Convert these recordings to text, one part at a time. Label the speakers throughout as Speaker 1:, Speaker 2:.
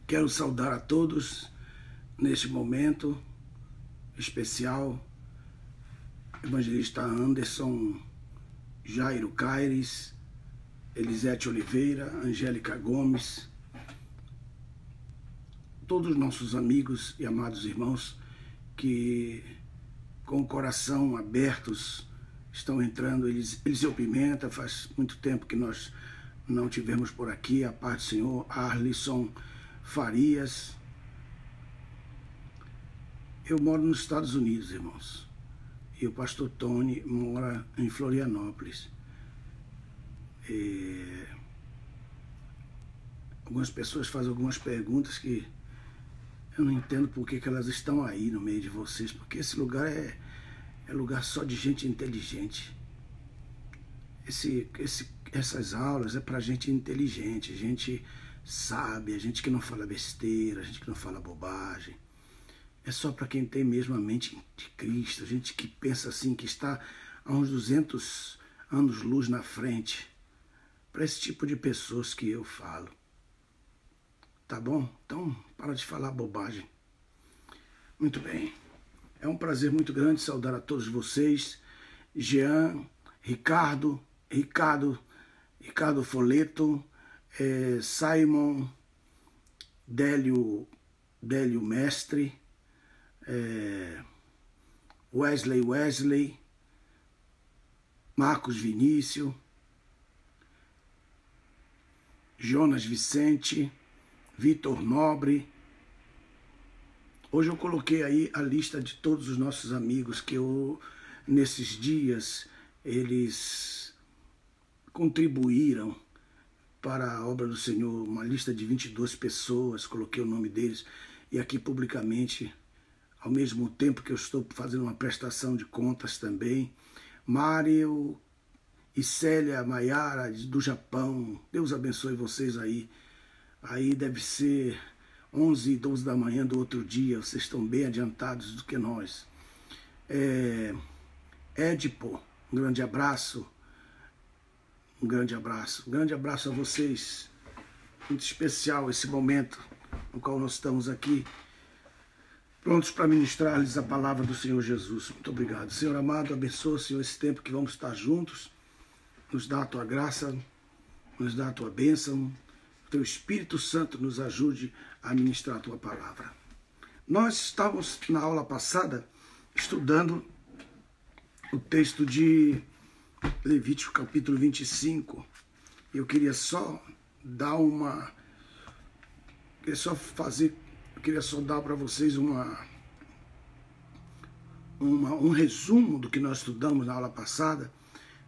Speaker 1: Quero saudar a todos neste momento especial. Evangelista Anderson, Jairo Caires, Elisete Oliveira, Angélica Gomes, todos os nossos amigos e amados irmãos que com o coração abertos estão entrando. Eliseu Pimenta, faz muito tempo que nós não tivemos por aqui, a paz do Senhor. Arlisson Farias. Eu moro nos Estados Unidos, irmãos, e o pastor Tony mora em Florianópolis. Algumas pessoas fazem algumas perguntas que eu não entendo por que elas estão aí no meio de vocês, porque esse lugar é lugar só de gente inteligente. Essas aulas é para gente inteligente, gente sábia, gente que não fala besteira, gente que não fala bobagem. É só para quem tem mesmo a mente de Cristo, gente que pensa assim, que está a uns 200 anos-luz na frente. Para esse tipo de pessoas que eu falo. Tá bom? Então, para de falar bobagem. Muito bem. É um prazer muito grande saudar a todos vocês. Jean, Ricardo Foleto, Simon, Délio Mestre, Wesley, Marcos Vinícius, Jonas Vicente, Vitor Nobre. Hoje eu coloquei aí a lista de todos os nossos amigos que nesses dias eles contribuíram para a obra do Senhor, uma lista de 22 pessoas, coloquei o nome deles, e aqui publicamente, ao mesmo tempo que eu estou fazendo uma prestação de contas também. Mário e Célia Maiara, do Japão, Deus abençoe vocês aí. Aí deve ser 11 e 12 da manhã do outro dia, vocês estão bem adiantados do que nós. Édipo, um grande abraço. Um grande abraço a vocês. Muito especial esse momento no qual nós estamos aqui, prontos para ministrar-lhes a palavra do Senhor Jesus. Muito obrigado. Senhor amado, abençoa, Senhor, esse tempo que vamos estar juntos. Nos dá a tua graça, nos dá a tua bênção. Teu Espírito Santo nos ajude a ministrar a tua palavra. Nós estávamos na aula passada estudando o texto de Levítico capítulo 25. Eu queria só dar dar para vocês um resumo do que nós estudamos na aula passada,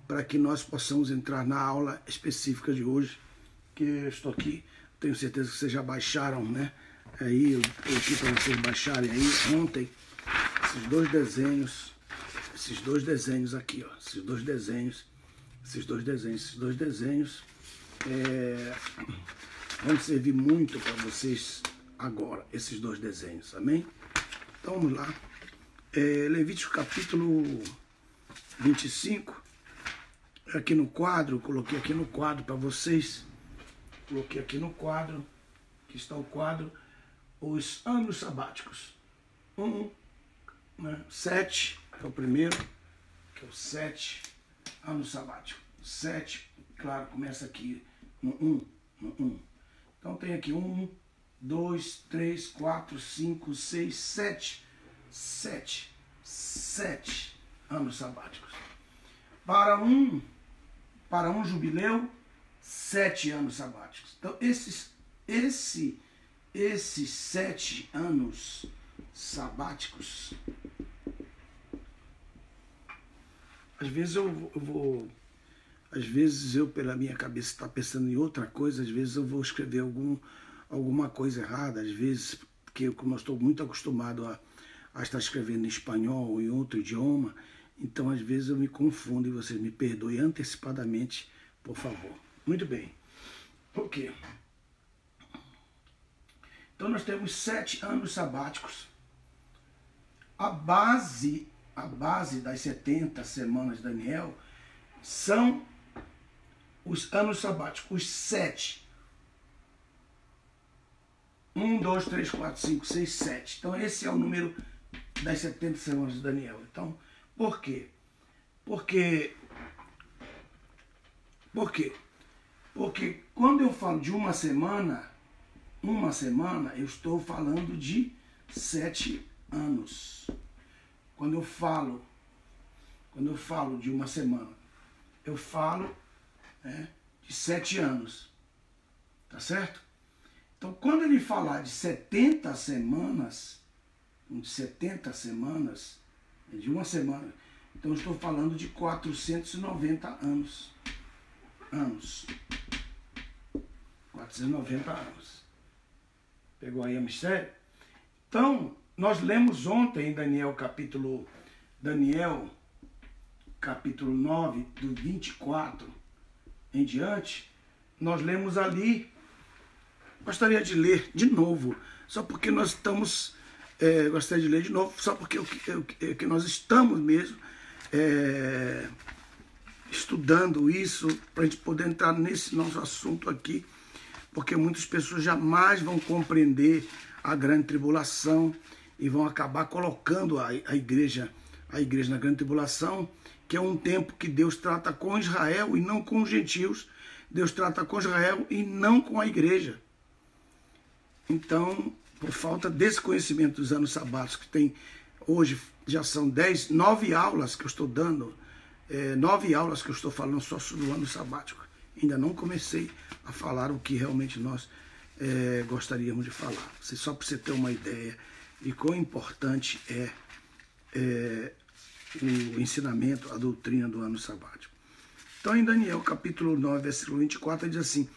Speaker 1: para que nós possamos entrar na aula específica de hoje, que eu estou aqui, tenho certeza que vocês já baixaram, né? Aí eu pedi para vocês baixarem aí ontem esses dois desenhos aqui, ó, esses dois desenhos vão servir muito para vocês agora, esses dois desenhos, amém? Então vamos lá. Levítico capítulo 25, aqui no quadro, coloquei aqui no quadro para vocês. Coloquei aqui no quadro, que está o quadro, os anos sabáticos. 7, que é o primeiro, que é o 7, ano sabático. 7, claro, começa aqui no 1. Então tem aqui 1, 2, 3, 4, 5, 6, 7. 7 anos sabáticos. Para um jubileu, 7 anos sabáticos. Então, esses 7 anos sabáticos, às vezes eu pela minha cabeça estar pensando em outra coisa, às vezes eu vou escrever alguma coisa errada, às vezes, porque como eu estou muito acostumado a estar escrevendo em espanhol ou em outro idioma, então às vezes eu me confundo e vocês me perdoem antecipadamente, por favor. Muito bem. Ok. Então nós temos 7 anos sabáticos. A base das 70 semanas de Daniel são os anos sabáticos, os 7. 1, 2, 3, 4, 5, 6, 7. Então esse é o número das 70 semanas de Daniel. Então, por quê? Por quê? Porque quando eu falo de uma semana, eu estou falando de 7 anos. Quando eu falo de uma semana, eu falo, né, de 7 anos. Tá certo? Então, quando ele falar de 70 semanas, de uma semana, então eu estou falando de 490 anos. 490 anos. Pegou aí a mistério? Então, nós lemos ontem em Daniel capítulo 9, do 24 em diante, nós lemos ali. Gostaria de ler de novo, só porque nós estamos... gostaria de ler de novo, só porque que nós estamos mesmo estudando isso, para a gente poder entrar nesse nosso assunto aqui, porque muitas pessoas jamais vão compreender a grande tribulação e vão acabar colocando a igreja na grande tribulação, que é um tempo que Deus trata com Israel e não com os gentios. Deus trata com Israel e não com a igreja. Então, por falta desse conhecimento dos anos sabáticos, que tem hoje, já são 9 aulas que eu estou dando, 9 aulas que eu estou falando só sobre o ano sabático. Ainda não comecei a falar o que realmente nós gostaríamos de falar. Só para você ter uma ideia de quão importante é o ensinamento, a doutrina do ano sabático. Então, em Daniel, capítulo 9, versículo 24, diz assim: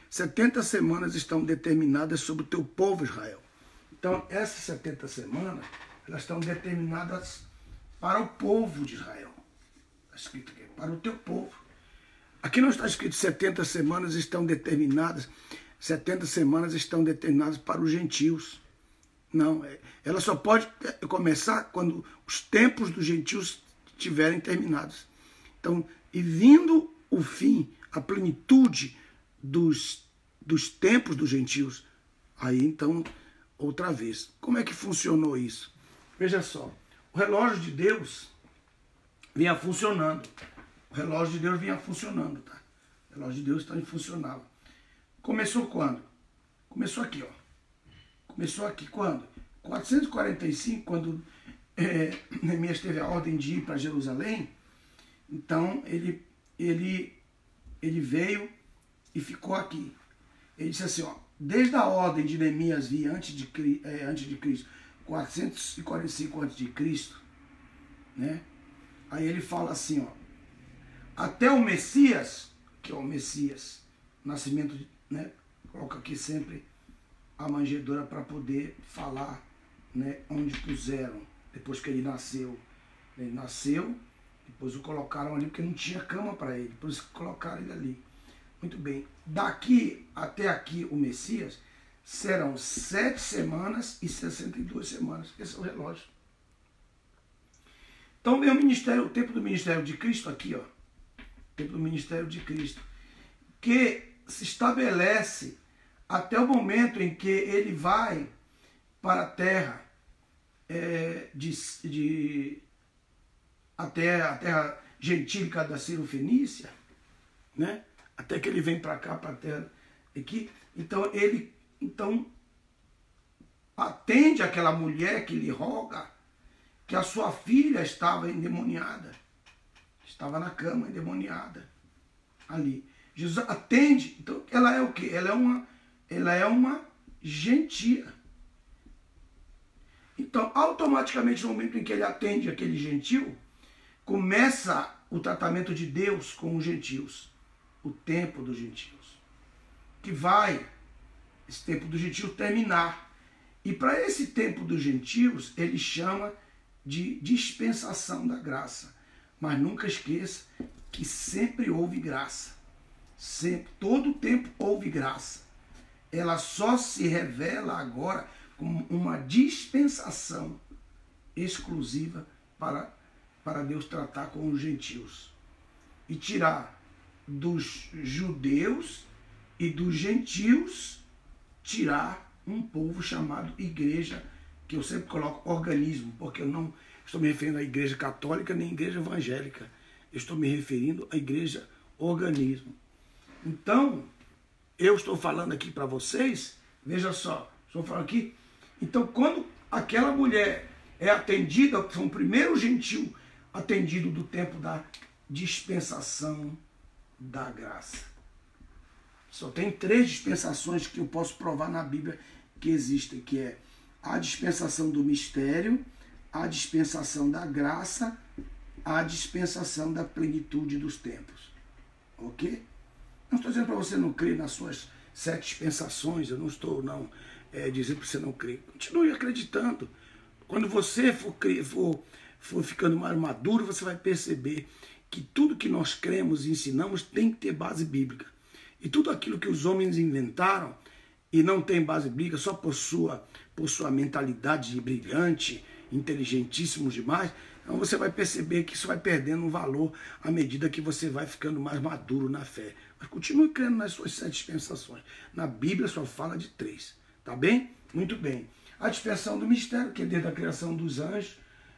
Speaker 1: 70 semanas estão determinadas sobre o teu povo Israel. Então, essas 70 semanas, elas estão determinadas para o povo de Israel. Está escrito aqui, para o teu povo. Aqui não está escrito 70 semanas estão determinadas, 70 semanas estão determinadas para os gentios. Não, ela só pode começar quando os tempos dos gentios estiverem terminados. Então, e vindo o fim, a plenitude dos tempos dos gentios, aí então, outra vez. Como é que funcionou isso? Veja só, o relógio de Deus vinha funcionando. O relógio de Deus vinha funcionando, tá? O relógio de Deus também funcionava. Começou quando? Começou aqui, ó. Começou aqui quando? 445, quando Neemias teve a ordem de ir para Jerusalém. Então, ele veio e ficou aqui. Ele disse assim, ó, desde a ordem de Neemias vir antes de Cristo, 445 antes de Cristo, né? Aí ele fala assim, ó, até o Messias, que é o Messias, nascimento, né? Coloca aqui sempre a manjedoura para poder falar, né, onde puseram, depois que ele nasceu. Ele nasceu, depois o colocaram ali, porque não tinha cama para ele, por isso que colocaram ele ali. Muito bem, daqui até aqui o Messias serão 7 semanas e 62 semanas. Esse é o relógio. Então, meu ministério, o tempo do ministério de Cristo aqui, ó, o tempo do ministério de Cristo, que se estabelece até o momento em que ele vai para a terra, até a terra gentílica da Cirofenícia, né? Até que ele vem para cá, para a terra aqui. Então, ele atende aquela mulher que lhe roga que a sua filha estava endemoniada. Estava na cama, endemoniada. Ali. Jesus atende. Então, ela é o quê? Ela é uma gentia. Então, automaticamente, no momento em que ele atende aquele gentil, começa o tratamento de Deus com os gentios. O tempo dos gentios. Que vai, esse tempo dos gentios, terminar. E para esse tempo dos gentios, ele chama de dispensação da graça. Mas nunca esqueça que sempre houve graça. Sempre, todo o tempo houve graça. Ela só se revela agora como uma dispensação exclusiva para Deus tratar com os gentios. E tirar dos judeus e dos gentios, tirar um povo chamado igreja, que eu sempre coloco organismo, porque eu não estou me referindo à igreja católica nem à igreja evangélica. Eu estou me referindo à igreja organismo. Então, eu estou falando aqui para vocês, veja só, estou falando aqui. Então, quando aquela mulher é atendida, foi o primeiro gentil atendido do tempo da dispensação da graça. Só tem 3 dispensações que eu posso provar na Bíblia que existem, que é a dispensação do mistério, a dispensação da graça, a dispensação da plenitude dos tempos. Ok? Não estou dizendo para você não crer nas suas 7 dispensações, eu não estou dizendo para você não crer. Continue acreditando. Quando você for ficando mais maduro, você vai perceber que tudo que nós cremos e ensinamos tem que ter base bíblica. E tudo aquilo que os homens inventaram e não tem base bíblica, só por sua mentalidade brilhante, inteligentíssimo demais, então você vai perceber que isso vai perdendo um valor à medida que você vai ficando mais maduro na fé. Mas continue crendo nas suas 7 dispensações. Na Bíblia só fala de 3. Tá bem? Muito bem. A dispensação do mistério, que é desde a criação dos anjos,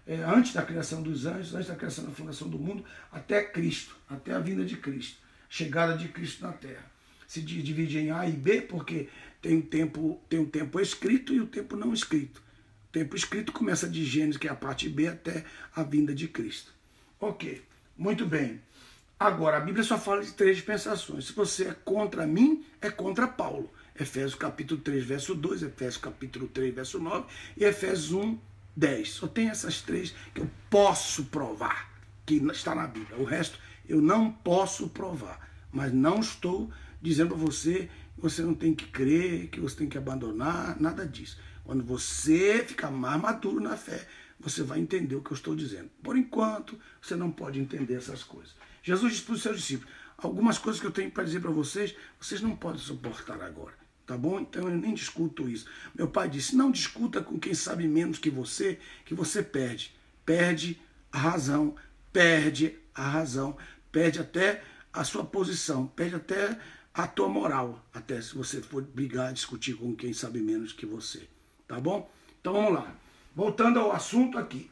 Speaker 1: antes da criação dos anjos, antes da criação da fundação do mundo, até Cristo, até a vinda de Cristo, chegada de Cristo na Terra. Se divide em A e B, porque tem um tempo escrito e o tempo não escrito. O tempo escrito começa de Gênesis, que é a parte B, até a vinda de Cristo. Ok, muito bem. Agora, a Bíblia só fala de 3 dispensações. Se você é contra mim, é contra Paulo. Efésios capítulo 3, verso 2, Efésios capítulo 3, verso 9 e Efésios 1, 10. Só tem essas 3 que eu posso provar, que está na Bíblia. O resto eu não posso provar. Mas não estou dizendo a você que você não tem que crer, que você tem que abandonar, nada disso. Quando você ficar mais maduro na fé, você vai entender o que eu estou dizendo. Por enquanto, você não pode entender essas coisas. Jesus disse para os seus discípulos, algumas coisas que eu tenho para dizer para vocês, vocês não podem suportar agora. Tá bom? Então eu nem discuto isso. Meu pai disse, não discuta com quem sabe menos que você perde. Perde a razão, perde até a sua posição, perde até a tua moral, até se você for brigar, discutir com quem sabe menos que você. Tá bom? Então vamos lá. Voltando ao assunto aqui.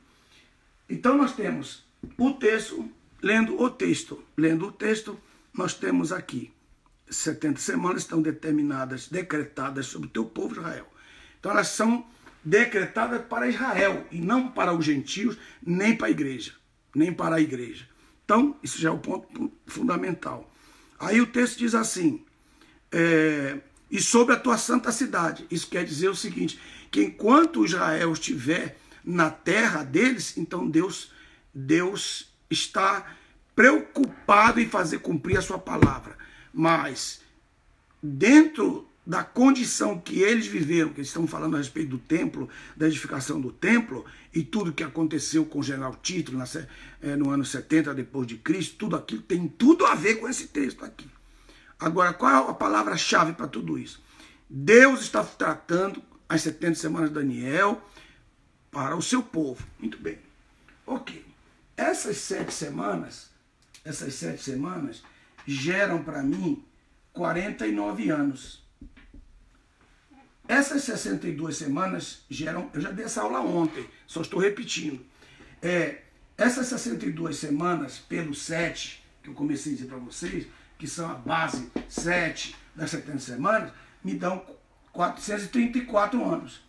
Speaker 1: Então nós temos o texto, lendo o texto, nós temos aqui 70 semanas estão decretadas sobre o teu povo Israel. Então elas são decretadas para Israel e não para os gentios, nem para a igreja, nem para a igreja. Então, isso já é o ponto fundamental. Aí o texto diz assim, e sobre a tua santa cidade. Isso quer dizer o seguinte, que enquanto Israel estiver na terra deles, então Deus está preocupado em fazer cumprir a sua palavra. Mas, dentro da condição que eles viveram, que eles estão falando a respeito do templo, da edificação do templo, e tudo que aconteceu com o general Tito no ano 70 depois de Cristo, tudo aquilo tem tudo a ver com esse texto aqui. Agora, qual é a palavra-chave para tudo isso? Deus está tratando as 70 semanas de Daniel para o seu povo. Muito bem. Ok. Essas 7 semanas geram para mim 49 anos. Essas 62 semanas geram... Eu já dei essa aula ontem, só estou repetindo. Essas 62 semanas, pelo 7, que eu comecei a dizer para vocês, que são a base 7 das 70 semanas, me dão 434 anos.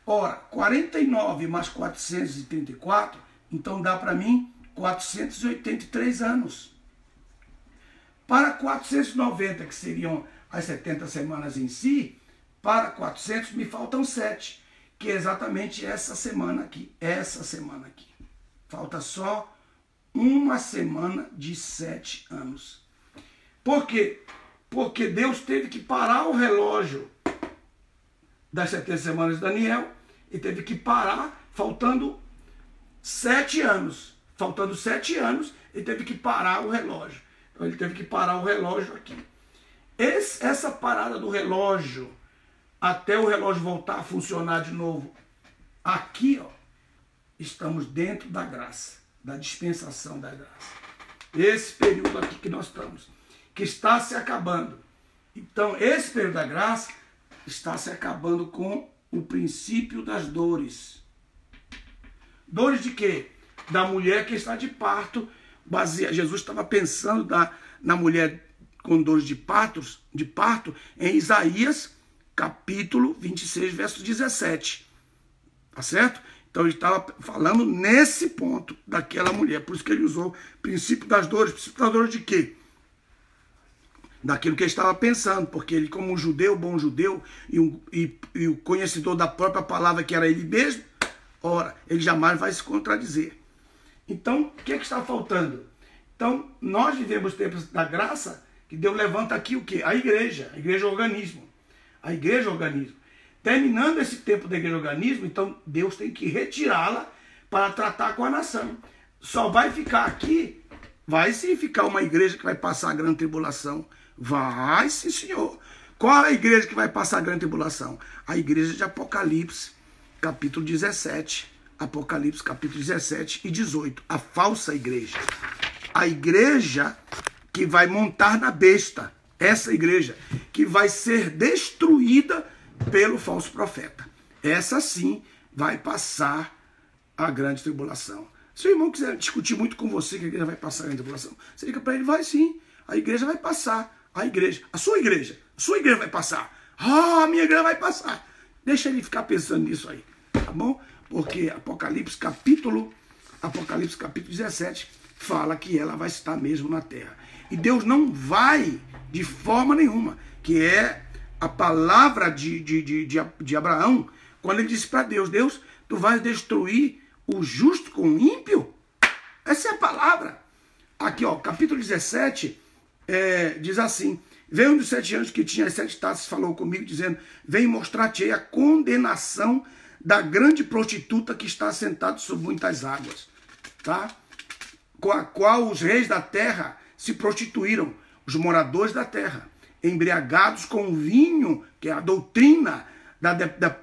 Speaker 1: Ora, 49 mais 434, então dá para mim 483 anos. Para 490, que seriam as 70 semanas em si, para 400 me faltam 7, que é exatamente essa semana aqui. Falta só uma semana de 7 anos. Por quê? Porque Deus teve que parar o relógio das 70 semanas de Daniel e teve que parar faltando 7 anos. Faltando 7 anos, ele teve que parar o relógio. Então ele teve que parar o relógio aqui. Essa parada do relógio, até o relógio voltar a funcionar de novo, aqui, ó, estamos dentro da graça, da dispensação da graça. Esse período aqui que nós estamos, que está se acabando. Então, esse período da graça está se acabando com o princípio das dores. Dores de quê? Da mulher que está de parto. Jesus estava pensando na mulher com dores de parto em Isaías, capítulo 26, verso 17. Tá certo? Então ele estava falando nesse ponto daquela mulher. Por isso que ele usou princípio das dores. Princípio das dores de quê? Daquilo que ele estava pensando. Porque ele, como um judeu, bom judeu, e o conhecedor da própria palavra que era ele mesmo, ora, ele jamais vai se contradizer. Então, o que é que está faltando? Então, nós vivemos tempos da graça, que Deus levanta aqui o quê? A igreja organismo. A igreja organismo. Terminando esse tempo da igreja organismo, então Deus tem que retirá-la para tratar com a nação. Só vai ficar aqui, vai sim ficar uma igreja que vai passar a grande tribulação. Vai sim, senhor. Qual é a igreja que vai passar a grande tribulação? A igreja de Apocalipse, capítulo 17. Apocalipse, capítulo 17 e 18. A falsa igreja. A igreja que vai montar na besta. Essa igreja que vai ser destruída pelo falso profeta. Essa sim vai passar a grande tribulação. Se o irmão quiser discutir muito com você que a igreja vai passar a grande tribulação, você liga para ele, vai sim. A igreja vai passar. A sua igreja vai passar. Ah, a minha igreja vai passar. Deixa ele ficar pensando nisso aí, tá bom? Porque Apocalipse capítulo 17 fala que ela vai estar mesmo na terra. E Deus não vai de forma nenhuma, que é a palavra de Abraão, quando ele disse para Deus, Deus, tu vais destruir o justo com o ímpio? Essa é a palavra. Aqui, ó, capítulo 17, diz assim, veio um dos 7 anos que tinha as 7 taças, falou comigo, dizendo, vem mostrar-te a condenação da grande prostituta que está assentada sobre muitas águas, tá? Com a qual os reis da terra se prostituíram, os moradores da terra, embriagados com o vinho, que é a doutrina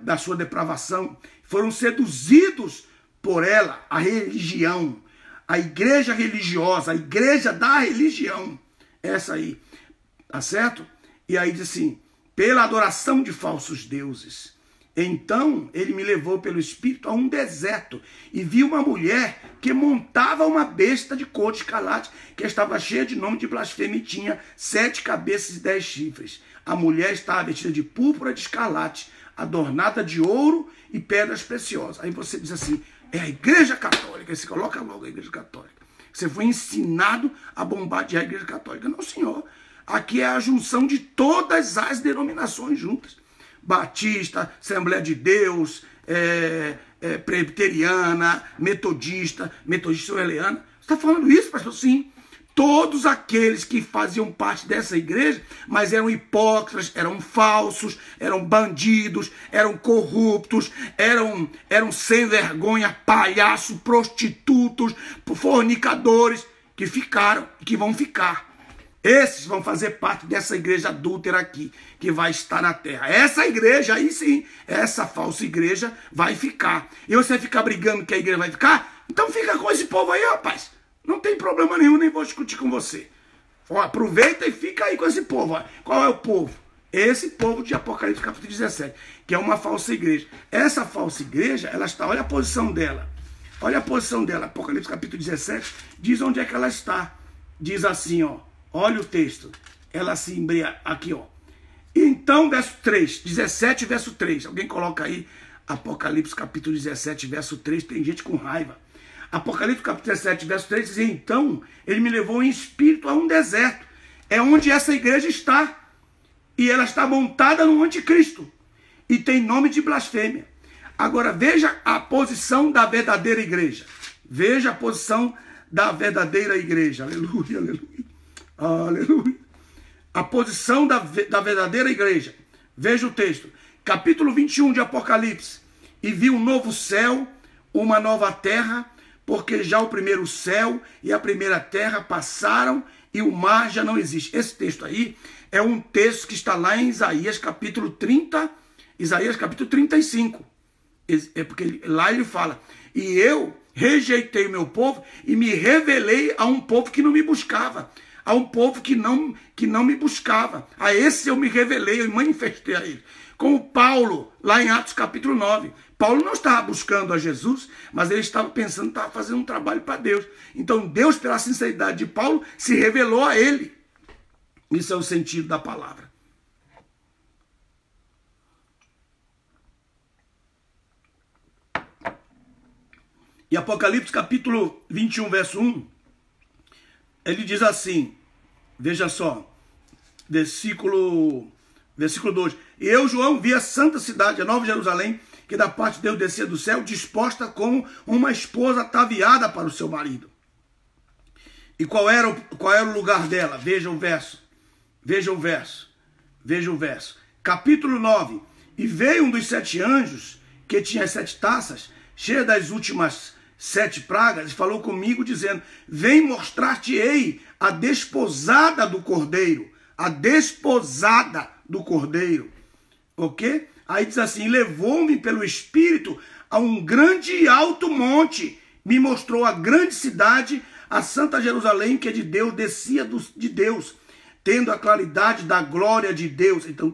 Speaker 1: da sua depravação, foram seduzidos por ela, a religião, a igreja religiosa, a igreja da religião, essa aí, tá certo? E aí diz assim, pela adoração de falsos deuses. Então ele me levou pelo Espírito a um deserto e vi uma mulher que montava uma besta de cor de escarlate, que estava cheia de nome de blasfêmia e tinha 7 cabeças e 10 chifres. A mulher estava vestida de púrpura de escarlate, adornada de ouro e pedras preciosas. Aí você diz assim, é a igreja católica, você coloca logo a igreja católica. Você foi ensinado a bombardear a igreja católica. Não, senhor. Aqui é a junção de todas as denominações juntas. Batista, Assembleia de Deus, presbiteriana, metodista wesleyana. Você está falando isso, pastor? Sim. Todos aqueles que faziam parte dessa igreja, mas eram hipócritas, eram falsos, eram bandidos, eram corruptos, eram sem vergonha, palhaços, prostitutos, fornicadores, que ficaram e que vão ficar. Esses vão fazer parte dessa igreja adúltera aqui, que vai estar na terra. Essa igreja, aí sim, essa falsa igreja vai ficar. E você ficar brigando que a igreja vai ficar? Então fica com esse povo aí, rapaz. Não tem problema nenhum, nem vou discutir com você. Ó, aproveita e fica aí com esse povo. Ó. Qual é o povo? Esse povo de Apocalipse capítulo 17, que é uma falsa igreja. Essa falsa igreja, ela está, olha a posição dela. Olha a posição dela. Apocalipse capítulo 17 diz onde é que ela está. Diz assim, ó. Olha o texto. Ela se embriaga. Aqui, ó. Então, verso 3. 17, verso 3. Alguém coloca aí Apocalipse capítulo 17, verso 3. Tem gente com raiva. Apocalipse capítulo 17, verso 3 diz, então, ele me levou em espírito a um deserto. É onde essa igreja está. E ela está montada no anticristo. E tem nome de blasfêmia. Agora, veja a posição da verdadeira igreja. Veja a posição da verdadeira igreja. Aleluia, aleluia. Aleluia. A posição da verdadeira igreja. Veja o texto. Capítulo 21 de Apocalipse. E vi um novo céu, uma nova terra, porque já o primeiro céu e a primeira terra passaram e o mar já não existe. Esse texto aí é um texto que está lá em Isaías capítulo 30, Isaías capítulo 35. É porque lá ele fala, e eu rejeitei o meu povo e me revelei a um povo que não me buscava. a um povo que não me buscava. A esse eu me revelei, eu me manifestei a ele. Como Paulo, lá em Atos capítulo 9. Paulo não estava buscando a Jesus, mas ele estava pensando, estava fazendo um trabalho para Deus. Então Deus, pela sinceridade de Paulo, se revelou a ele. Isso é o sentido da palavra. E Apocalipse capítulo 21, verso 1, ele diz assim, veja só, versículo 2. Eu, João, vi a santa cidade, a Nova Jerusalém, que da parte de Deus descia do céu, disposta como uma esposa ataviada para o seu marido. E qual era o lugar dela? Veja o verso. Veja o verso. Veja o verso. Capítulo 9. E veio um dos 7 anjos, que tinha as 7 taças, cheia das últimas 7 pragas, e falou comigo, dizendo, vem mostrar-te-ei a desposada do Cordeiro. A desposada do Cordeiro. Ok? Aí diz assim, levou-me pelo Espírito a um grande e alto monte, me mostrou a grande cidade, a Santa Jerusalém, que é de Deus, descia de Deus, tendo a claridade da glória de Deus. Então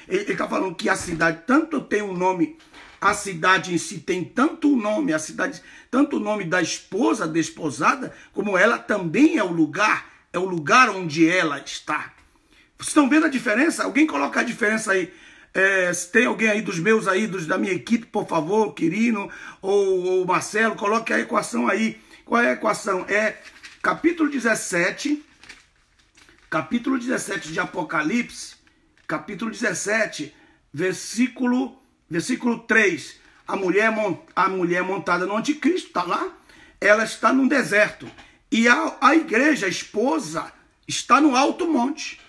Speaker 1: ele está falando que a cidade tanto tem um nome, a cidade em si tem tanto o nome, a cidade, tanto o nome da esposa, desposada, como ela também é o lugar onde ela está. Vocês estão vendo a diferença? Alguém coloca a diferença aí. Se tem alguém aí dos meus aí, da minha equipe, por favor, Quirino ou Marcelo, coloque a equação aí. Qual é a equação? É capítulo 17 de Apocalipse, capítulo 17, versículo 3. A mulher montada no anticristo, está lá, ela está num deserto. E a igreja, a esposa, está no alto monte.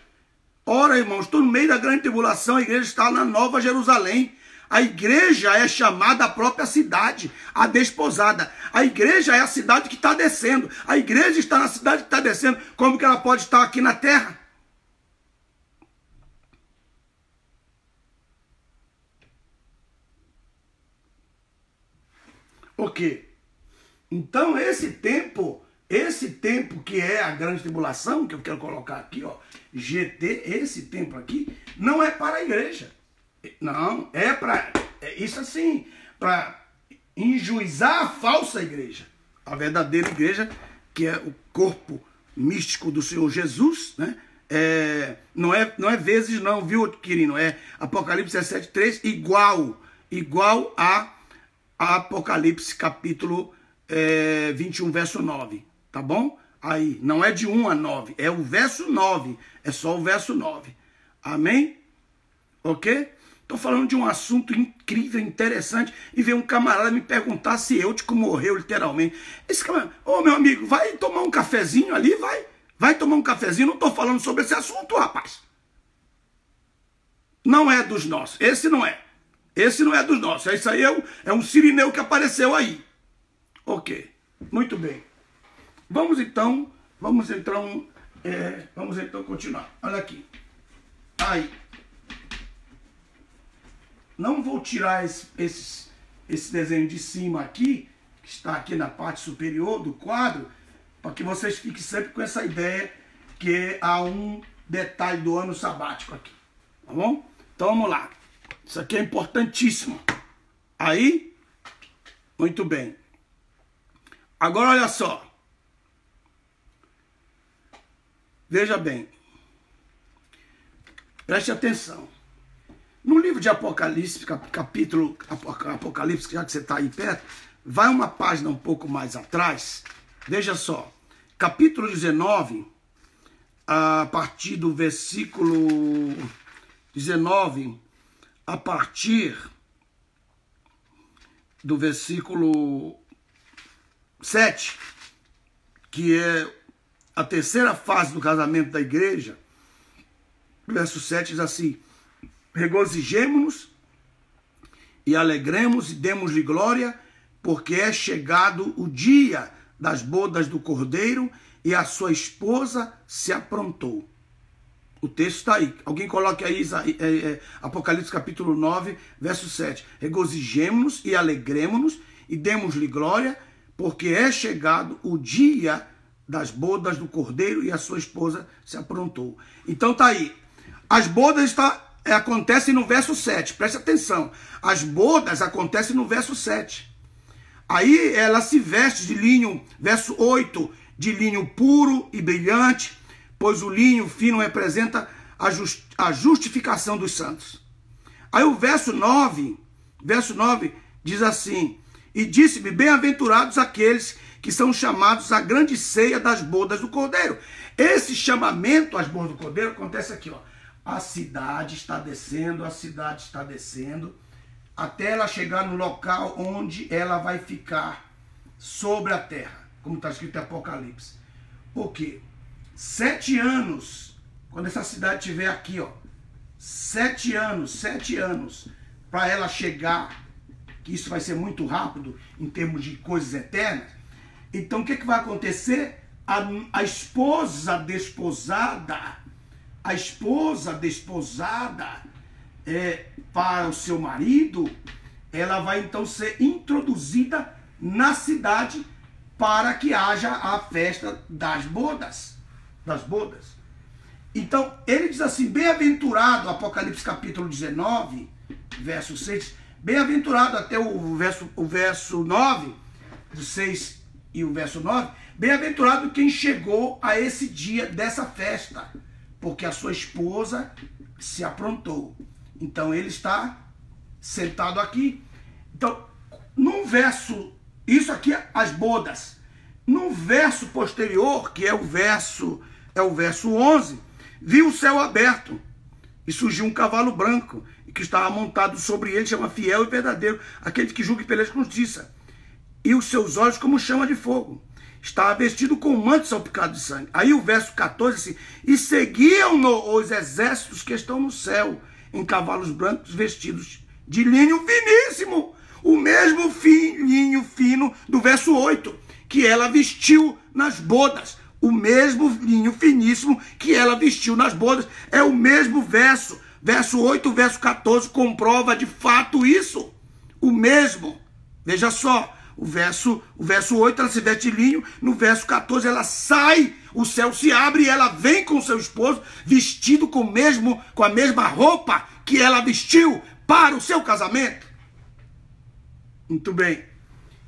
Speaker 1: Ora, irmãos, estou no meio da grande tribulação, a igreja está na Nova Jerusalém. A igreja é chamada a própria cidade, a desposada. A igreja é a cidade que está descendo. A igreja está na cidade que está descendo. Como que ela pode estar aqui na terra? Ok. Então esse tempo que é a grande tribulação, que eu quero colocar aqui, ó, GT, esse tempo aqui, não é para a igreja. Não, isso assim, para enjuizar a falsa igreja. A verdadeira igreja, que é o corpo místico do Senhor Jesus, né? Não é vezes não, viu, Quirino? É Apocalipse 17:3, igual a Apocalipse capítulo 21, verso 9. Tá bom? Aí, não é de 1 a 9, é o verso 9. É só o verso 9. Amém? Ok? Estou falando de um assunto incrível, interessante, e veio um camarada me perguntar se Eutico morreu, literalmente. Esse camarada, meu amigo, vai tomar um cafezinho ali, vai tomar um cafezinho. Não estou falando sobre esse assunto, rapaz. Não é dos nossos, esse não é. Esse não é dos nossos, isso aí é um sirineu que apareceu aí. Ok, muito bem. Vamos então continuar. Olha aqui. Aí. Não vou tirar esse desenho de cima aqui, que está aqui na parte superior do quadro, para que vocês fiquem sempre com essa ideia que há um detalhe do ano sabático aqui. Tá bom? Então vamos lá. Isso aqui é importantíssimo. Aí, muito bem. Agora olha só. Veja bem. Preste atenção. No livro de Apocalipse, Apocalipse, já que você está aí perto, vai uma página um pouco mais atrás. Veja só. Capítulo 19, a partir do versículo 19, a partir do versículo 7, que é a terceira fase do casamento da igreja, verso 7 diz assim: regozijemo-nos e alegremos e demos-lhe glória, porque é chegado o dia das bodas do Cordeiro e a sua esposa se aprontou. O texto está aí. Alguém coloque aí Apocalipse capítulo 9, verso 7. Regozijemo-nos e alegremo-nos e demos-lhe glória, porque é chegado o dia das bodas do cordeiro e a sua esposa se aprontou. Então tá aí. As bodas acontecem no verso 7. Preste atenção. As bodas acontecem no verso 7. Aí ela se veste de linho, verso 8, de linho puro e brilhante, pois o linho fino representa a justificação dos santos. Aí o verso 9 diz assim: e disse-me, bem-aventurados aqueles que são chamados à grande ceia das bodas do Cordeiro. Esse chamamento às bodas do Cordeiro acontece aqui, ó. A cidade está descendo, até ela chegar no local onde ela vai ficar sobre a terra, como está escrito em Apocalipse. Por quê? 7 anos, quando essa cidade estiver aqui, ó, 7 anos, para ela chegar, que isso vai ser muito rápido em termos de coisas eternas. Então o que vai acontecer? A esposa desposada para o seu marido, ela vai então ser introduzida na cidade para que haja a festa das bodas. Então, ele diz assim, bem-aventurado, Apocalipse capítulo 19, verso 6, bem-aventurado até o verso 9, do 6 e o verso 9, bem-aventurado quem chegou a esse dia dessa festa, porque a sua esposa se aprontou. Então, ele está sentado aqui. Então, num verso, isso aqui é as bodas. No verso posterior, que é o verso 11, viu o céu aberto e surgiu um cavalo branco, e que estava montado sobre ele, chama Fiel e Verdadeiro, aquele que julga e peleja com justiça. E os seus olhos como chama de fogo. Estava vestido com manto salpicado de sangue. Aí o verso 14, assim, e seguiam-no os exércitos que estão no céu, em cavalos brancos vestidos de linho finíssimo. O mesmo linho fino do verso 8, que ela vestiu nas bodas. O mesmo linho finíssimo que ela vestiu nas bodas. É o mesmo verso. Verso 8, verso 14 comprova de fato isso. O mesmo. Veja só. O verso 8 ela se veste de linho. No verso 14 ela sai. O céu se abre e ela vem com seu esposo vestido com a mesma roupa que ela vestiu para o seu casamento. Muito bem.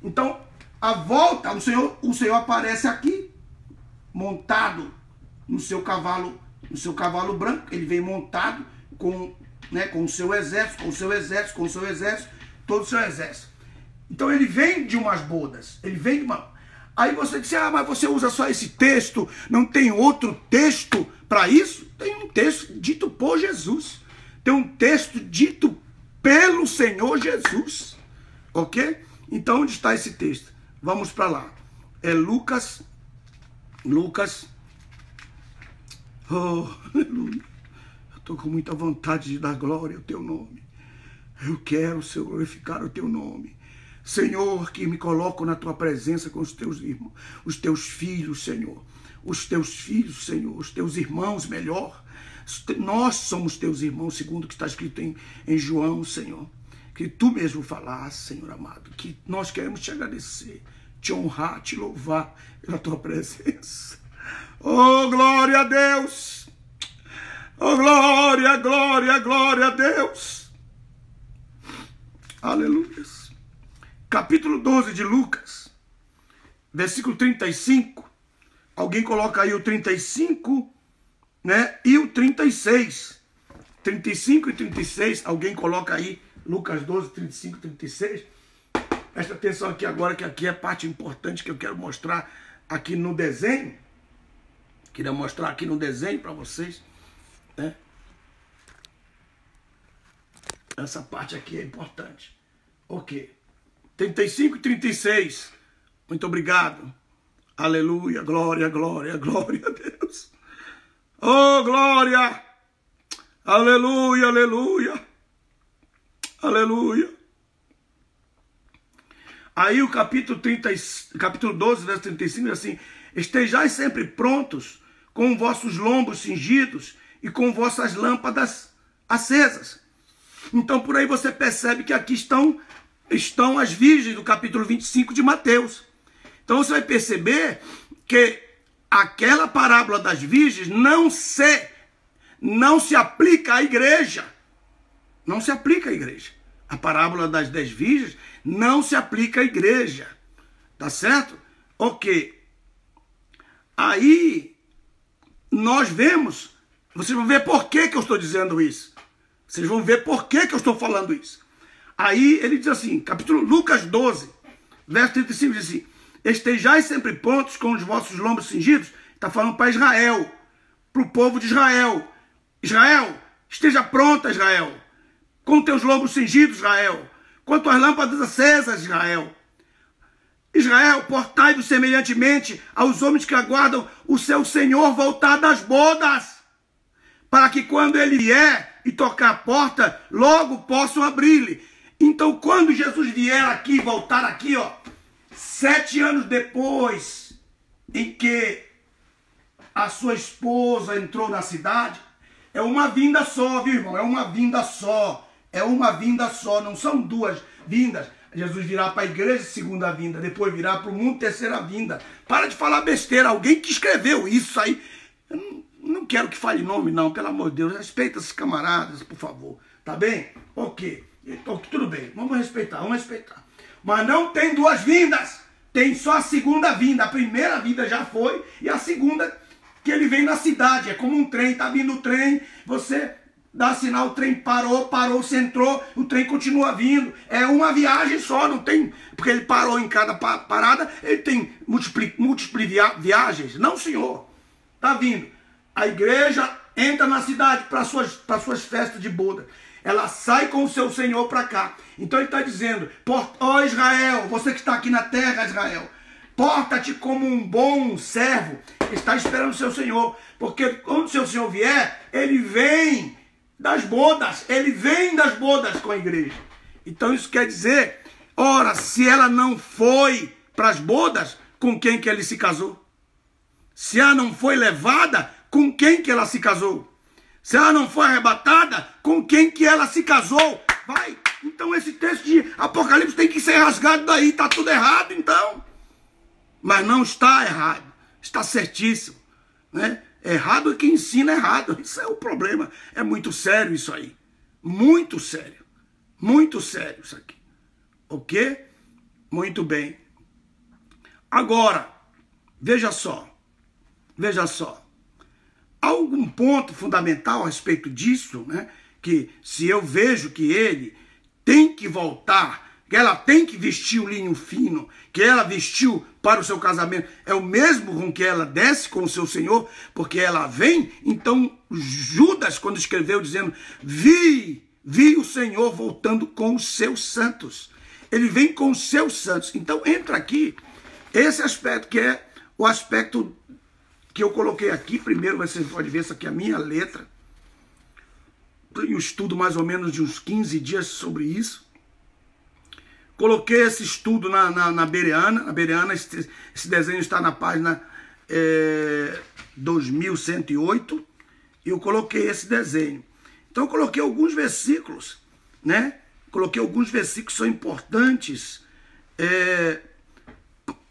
Speaker 1: Então, a volta, o Senhor aparece aqui, montado no seu cavalo branco. Ele vem montado com o seu exército, todo o seu exército. Então ele vem de umas bodas, Aí você diz, mas você usa só esse texto, não tem outro texto para isso? Tem um texto dito por Jesus, tem um texto dito pelo Senhor Jesus, ok? Então onde está esse texto? Vamos para lá. É Lucas, oh, aleluia, eu estou com muita vontade de dar glória ao teu nome. Eu quero, Senhor, glorificar o teu nome. Senhor, que me coloco na tua presença com os teus irmãos, os teus filhos, Senhor. Os teus filhos, Senhor, os teus irmãos, melhor. Nós somos teus irmãos, segundo o que está escrito em João, Senhor. Que tu mesmo falaste, Senhor amado, que nós queremos te agradecer, te honrar, te louvar pela tua presença. Oh, glória a Deus! Oh, glória, glória, glória a Deus! Aleluia! Capítulo 12 de Lucas, versículo 35. Alguém coloca aí o 35, né? E o 36. 35 e 36, alguém coloca aí Lucas 12, 35 e 36. Presta atenção aqui agora, que aqui é a parte importante que eu quero mostrar aqui no desenho. Queria mostrar aqui no desenho para vocês, né? Essa parte aqui é importante. Ok. 35 e 36. Muito obrigado. Aleluia, glória, glória, glória a Deus. Oh, glória. Aleluia, aleluia. Aleluia. Aí o capítulo 12, verso 35, diz assim: estejais sempre prontos, com vossos lombos cingidos e com vossas lâmpadas acesas. Então por aí você percebe que aqui estão as virgens do capítulo 25 de Mateus. Então você vai perceber que aquela parábola das virgens não se aplica à igreja. Não se aplica à igreja. A parábola das 10 virgens não se aplica à igreja. Tá certo? Ok. Aí, nós vemos, vocês vão ver por que eu estou dizendo isso. Vocês vão ver por que eu estou falando isso. Aí ele diz assim, capítulo Lucas 12, verso 35, diz assim: estejais sempre prontos com os vossos lombos cingidos. Está falando para Israel, para o povo de Israel. Israel, esteja pronta, Israel, com teus lombos cingidos, Israel, com tuas lâmpadas acesas, Israel. Israel, portai-vos semelhantemente aos homens que aguardam o seu Senhor voltar das bodas, para que quando ele vier e tocar a porta, logo possam abrir-lhe. Então, quando Jesus vier aqui, voltar aqui, ó, 7 anos depois em que a sua esposa entrou na cidade, é uma vinda só, viu, irmão? É uma vinda só. É uma vinda só, não são duas vindas. Jesus virá para a igreja, segunda vinda, depois virá para o mundo, terceira vinda. Para de falar besteira, alguém que escreveu isso aí. Eu não quero que fale nome, não, pelo amor de Deus. Respeita esses camaradas, por favor. Tá bem? Ok. Tudo bem, vamos respeitar, vamos respeitar. Mas não tem duas vindas. Tem só a segunda vinda. A primeira vinda já foi e a segunda que ele vem na cidade. É como um trem, tá vindo o trem, você dá sinal, o trem parou, você entrou, o trem continua vindo. É uma viagem só, não tem... Porque ele parou em cada parada, ele tem múltiplas viagens. Não, senhor. Tá vindo. A igreja entra na cidade para suas festas de boda. Ela sai com o seu Senhor para cá. Então ele está dizendo, ó Israel, você que está aqui na terra, Israel, porta-te como um bom servo, está esperando o seu Senhor, porque quando o seu Senhor vier, ele vem das bodas, com a igreja. Então isso quer dizer, ora, se ela não foi para as bodas, com quem que ele se casou? Se ela não foi levada, com quem que ela se casou? Se ela não foi arrebatada, com quem que ela se casou? Vai! Então esse texto de Apocalipse tem que ser rasgado daí, está tudo errado então. Mas não está errado, está certíssimo, né? Errado é quem ensina errado, isso é o problema. É muito sério isso aí, muito sério isso aqui, ok? Muito bem. Agora, veja só, há algum ponto fundamental a respeito disso, né? Que se eu vejo que ele tem que voltar, que ela tem que vestir o linho fino, que ela vestiu para o seu casamento, é o mesmo com que ela desce com o seu Senhor, porque ela vem. Então Judas, quando escreveu dizendo, vi o Senhor voltando com os seus santos, ele vem com os seus santos. Então entra aqui esse aspecto, que é o aspecto que eu coloquei aqui. Primeiro você pode ver, essa aqui é a minha letra. Tenho um estudo mais ou menos de uns 15 dias sobre isso. Coloquei esse estudo na Bereana. Na Bereana, esse desenho está na página 2108. E eu coloquei esse desenho. Então eu coloquei alguns versículos, né? Coloquei alguns versículos que são importantes,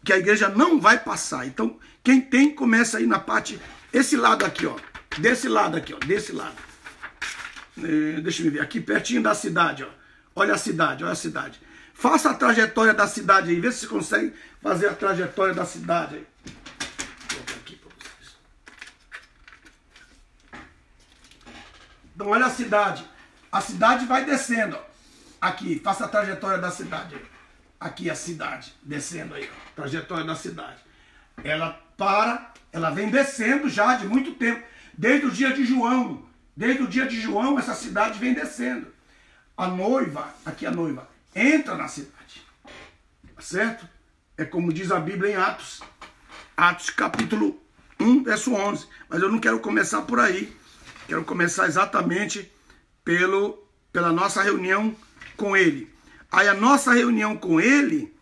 Speaker 1: que a igreja não vai passar. Então, quem tem, começa aí na parte, esse lado aqui, ó. Desse lado aqui, ó. Desse lado. Deixa eu ver, aqui pertinho da cidade, ó. Olha a cidade, olha a cidade. Faça a trajetória da cidade aí, vê se você consegue fazer a trajetória da cidade aí. Vou colocar aqui para vocês. Então, olha a cidade. A cidade vai descendo, ó. Aqui, faça a trajetória da cidade aí. Aqui a cidade, descendo aí, ó. Trajetória da cidade. Ela vem descendo já de muito tempo, desde o dia de João. Desde o dia de João, essa cidade vem descendo. A noiva, aqui a noiva, entra na cidade. Certo? É como diz a Bíblia em Atos. Atos capítulo 1, verso 11. Mas eu não quero começar por aí. Quero começar exatamente pela nossa reunião com ele. Aí a nossa reunião com ele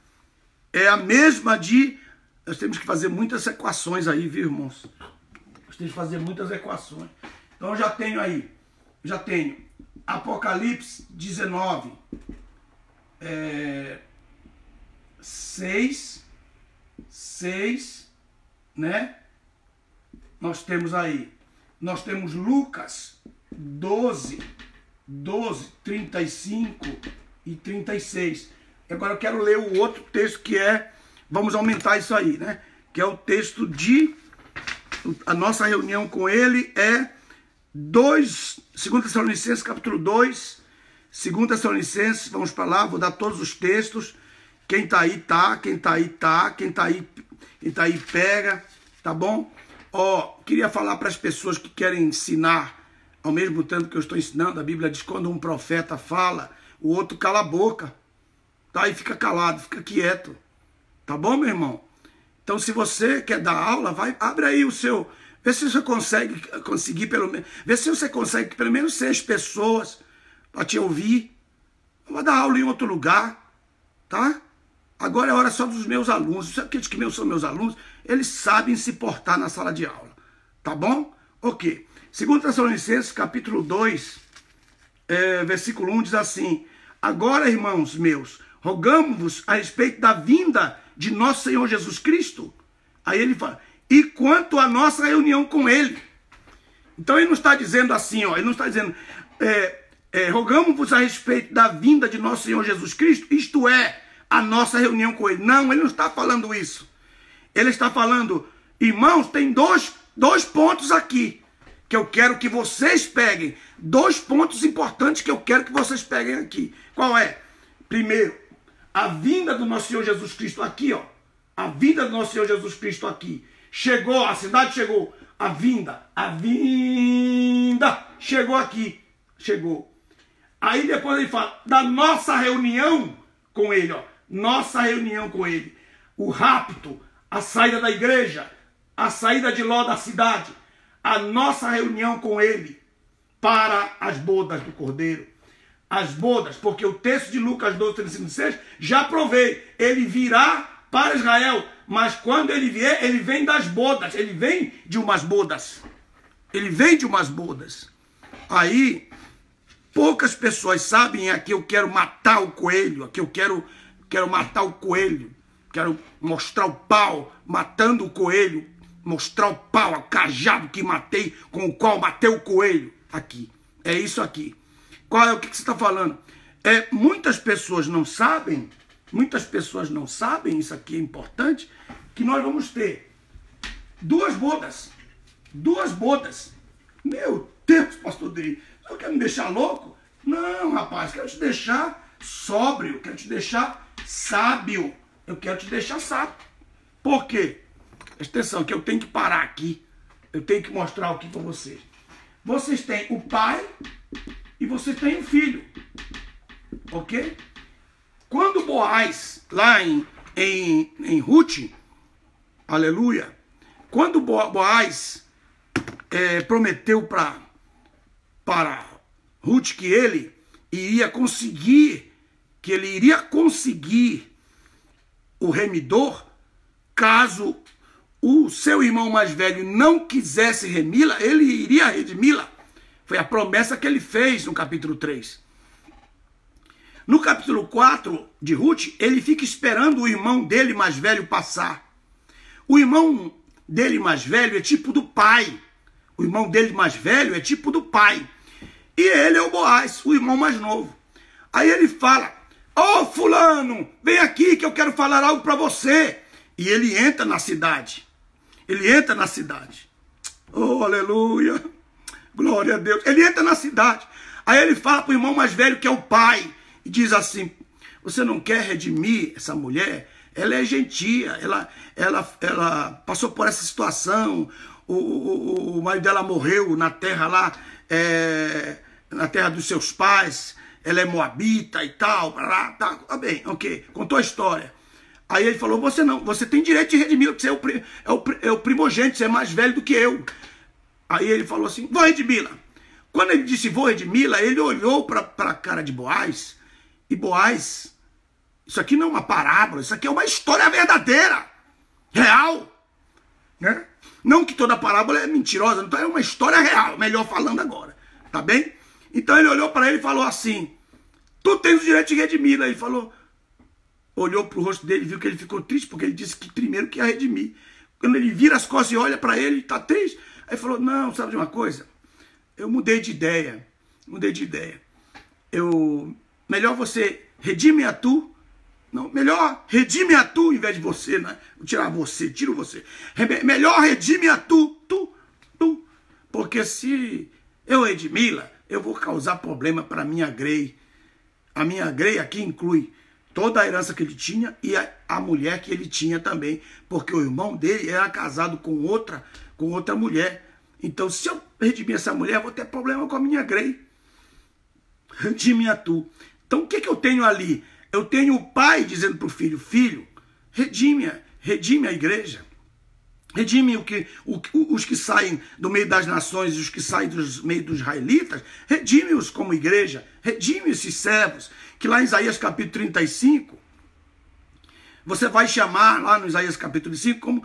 Speaker 1: é a mesma de... Nós temos que fazer muitas equações aí, viu, irmãos? Nós temos que fazer muitas equações. Então eu já tenho Apocalipse 19, 6, né? nós temos aí, nós temos Lucas 12, 35 e 36. Agora eu quero ler o outro texto que é, vamos aumentar isso aí, né? Que é o texto de, a nossa reunião com ele é 2 Tessalonicenses capítulo 2, 2 Tessalonicenses, vamos para lá, vou dar todos os textos. Quem tá aí tá, quem tá aí tá, quem tá aí pega, tá bom? Ó, queria falar para as pessoas que querem ensinar ao mesmo tempo que eu estou ensinando. A Bíblia diz que quando um profeta fala, o outro cala a boca, tá? E fica calado, fica quieto, tá bom, meu irmão? Então, se você quer dar aula, vai, abre aí o seu, vê se você conseguir pelo menos, vê se você consegue pelo menos 6 pessoas para te ouvir. Vai dar aula em outro lugar, tá? Agora é hora só dos meus alunos. Aqueles que são meus alunos, eles sabem se portar na sala de aula, tá bom? Ok. 2 Tessalonicenses, capítulo 2, versículo 1, diz assim: agora, irmãos meus, rogamos-vos a respeito da vinda de nosso Senhor Jesus Cristo. Aí ele fala, e quanto à nossa reunião com ele. Então ele não está dizendo assim, ó, ele não está dizendo, rogamos-vos a respeito da vinda de nosso Senhor Jesus Cristo, isto é, a nossa reunião com ele. Não, ele não está falando isso. Ele está falando, irmãos, tem dois pontos aqui que eu quero que vocês peguem. 2 pontos importantes que eu quero que vocês peguem aqui. Qual é? Primeiro, a vinda do nosso Senhor Jesus Cristo aqui, ó. A vinda do nosso Senhor Jesus Cristo aqui. Chegou, a cidade chegou. A vinda chegou aqui. Chegou. Aí depois ele fala da nossa reunião com ele, ó. Nossa reunião com ele. O rapto, a saída da igreja, a saída de Ló da cidade. A nossa reunião com ele para as bodas do Cordeiro. As bodas, porque o texto de Lucas 12, 35 e 6, já provei. Ele virá para Israel, mas quando ele vier, ele vem das bodas. Ele vem de umas bodas. Ele vem de umas bodas. Aí, poucas pessoas sabem, aqui eu quero matar o coelho, aqui eu quero matar o coelho, quero mostrar o pau, matando o coelho, mostrar o pau, o cajado que matei, com o qual matei o coelho, aqui, é isso aqui. Qual é o que você está falando? Muitas pessoas não sabem, isso aqui é importante, que nós vamos ter 2 bodas, meu Deus, pastor Dei, você quer me deixar louco? Não, rapaz, quero te deixar sóbrio, quero te deixar sábio, eu quero te deixar sábio. Por quê? Presta atenção, que eu tenho que parar aqui, eu tenho que mostrar aqui para vocês. Vocês têm o pai e vocês têm o filho, ok? Quando Boaz, lá em Ruth, aleluia, quando Boaz prometeu para Ruth que ele iria conseguir o remidor, caso o seu irmão mais velho não quisesse remi-la, ele iria redimi-la. Foi a promessa que ele fez no capítulo 3. No capítulo 4 de Ruth, ele fica esperando o irmão dele mais velho passar. O irmão dele mais velho é tipo do pai. O irmão dele mais velho é tipo do pai. E ele é o Boaz, o irmão mais novo. Aí ele fala, ô fulano, vem aqui que eu quero falar algo para você. E ele entra na cidade. Oh, aleluia. Glória a Deus. Ele entra na cidade. Aí ele fala para o irmão mais velho, que é o pai, e diz assim, você não quer redimir essa mulher? Ela é gentia, ela passou por essa situação, o marido dela morreu na terra lá, na terra dos seus pais, ela é moabita e tal, tá bem, ok, contou a história. Aí ele falou, você tem direito de redimi-la, porque você é o primogênito, você é mais velho do que eu. Aí ele falou assim, vou redimi-la. Quando ele disse vou redimi-la, ele olhou para a cara de Boaz, e Boaz, isso aqui não é uma parábola, isso aqui é uma história verdadeira, real, né? Não que toda parábola é mentirosa, então é uma história real, melhor falando agora, tá bem? Então ele olhou para ele e falou assim, tu tens o direito de redimi-la. Ele falou, olhou para o rosto dele e viu que ele ficou triste, porque ele disse que primeiro que ia redimir. Quando ele vira as costas e olha para ele, está triste. Aí falou, não, sabe de uma coisa? Eu mudei de ideia. Melhor você redime a tu. Não, melhor redime a tu em vez de você, né? Vou tirar você, tiro você. Melhor redime a tu. Porque se eu redimi-la, eu vou causar problema para minha grei. A minha grei aqui inclui toda a herança que ele tinha e a mulher que ele tinha também. Porque o irmão dele era casado com outra mulher. Então, se eu redimir essa mulher, eu vou ter problema com a minha grei. Redime a tu. Então, o que eu tenho ali? Eu tenho o pai dizendo para o filho, filho, redime a igreja. Redime os que saem do meio das nações e os que saem do meio dos israelitas. Redime-os como igreja. Redime esses servos. Que lá em Isaías capítulo 35, você vai chamar lá no Isaías capítulo 5 como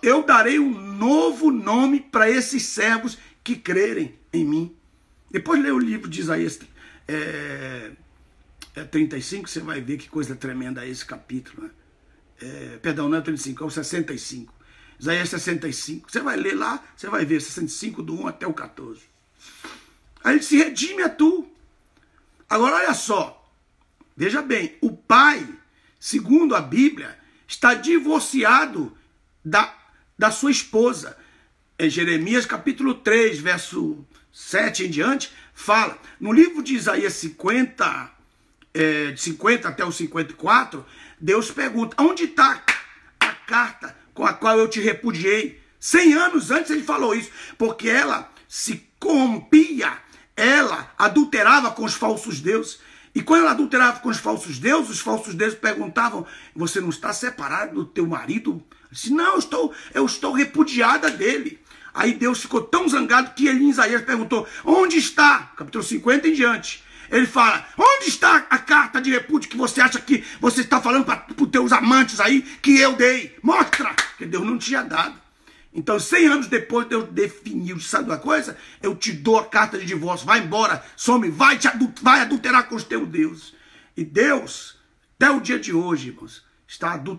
Speaker 1: eu darei um novo nome para esses servos que crerem em mim. Depois lê o livro de Isaías 35, você vai ver que coisa tremenda é esse capítulo. Né? Perdão, não é 35, é o 65. Isaías 65. Você vai ler lá, você vai ver 65 do 1 até o 14. Aí ele se redime a tu. Agora olha só. Veja bem, o pai, segundo a Bíblia, está divorciado da sua esposa. Em Jeremias capítulo 3, verso 7 em diante, fala. No livro de Isaías 50 até o 54, Deus pergunta, onde está a carta com a qual eu te repudiei? 100 anos antes ele falou isso, porque ela se corrompia, ela adulterava com os falsos deuses. E quando ela adulterava com os falsos deuses perguntavam, você não está separado do teu marido? Eu disse, não, eu estou repudiada dele. Aí Deus ficou tão zangado que ele em Isaías perguntou, onde está? Capítulo 50 em diante. Ele fala, onde está a carta de repúdio que você acha que você está falando para os teus amantes aí que eu dei? Mostra! Porque Deus não tinha dado. Então, 100 anos depois, Deus definiu, sabe uma coisa? Eu te dou a carta de divórcio, vai embora, some, vai adulterar com os teus deuses. E Deus, até o dia de hoje, irmãos,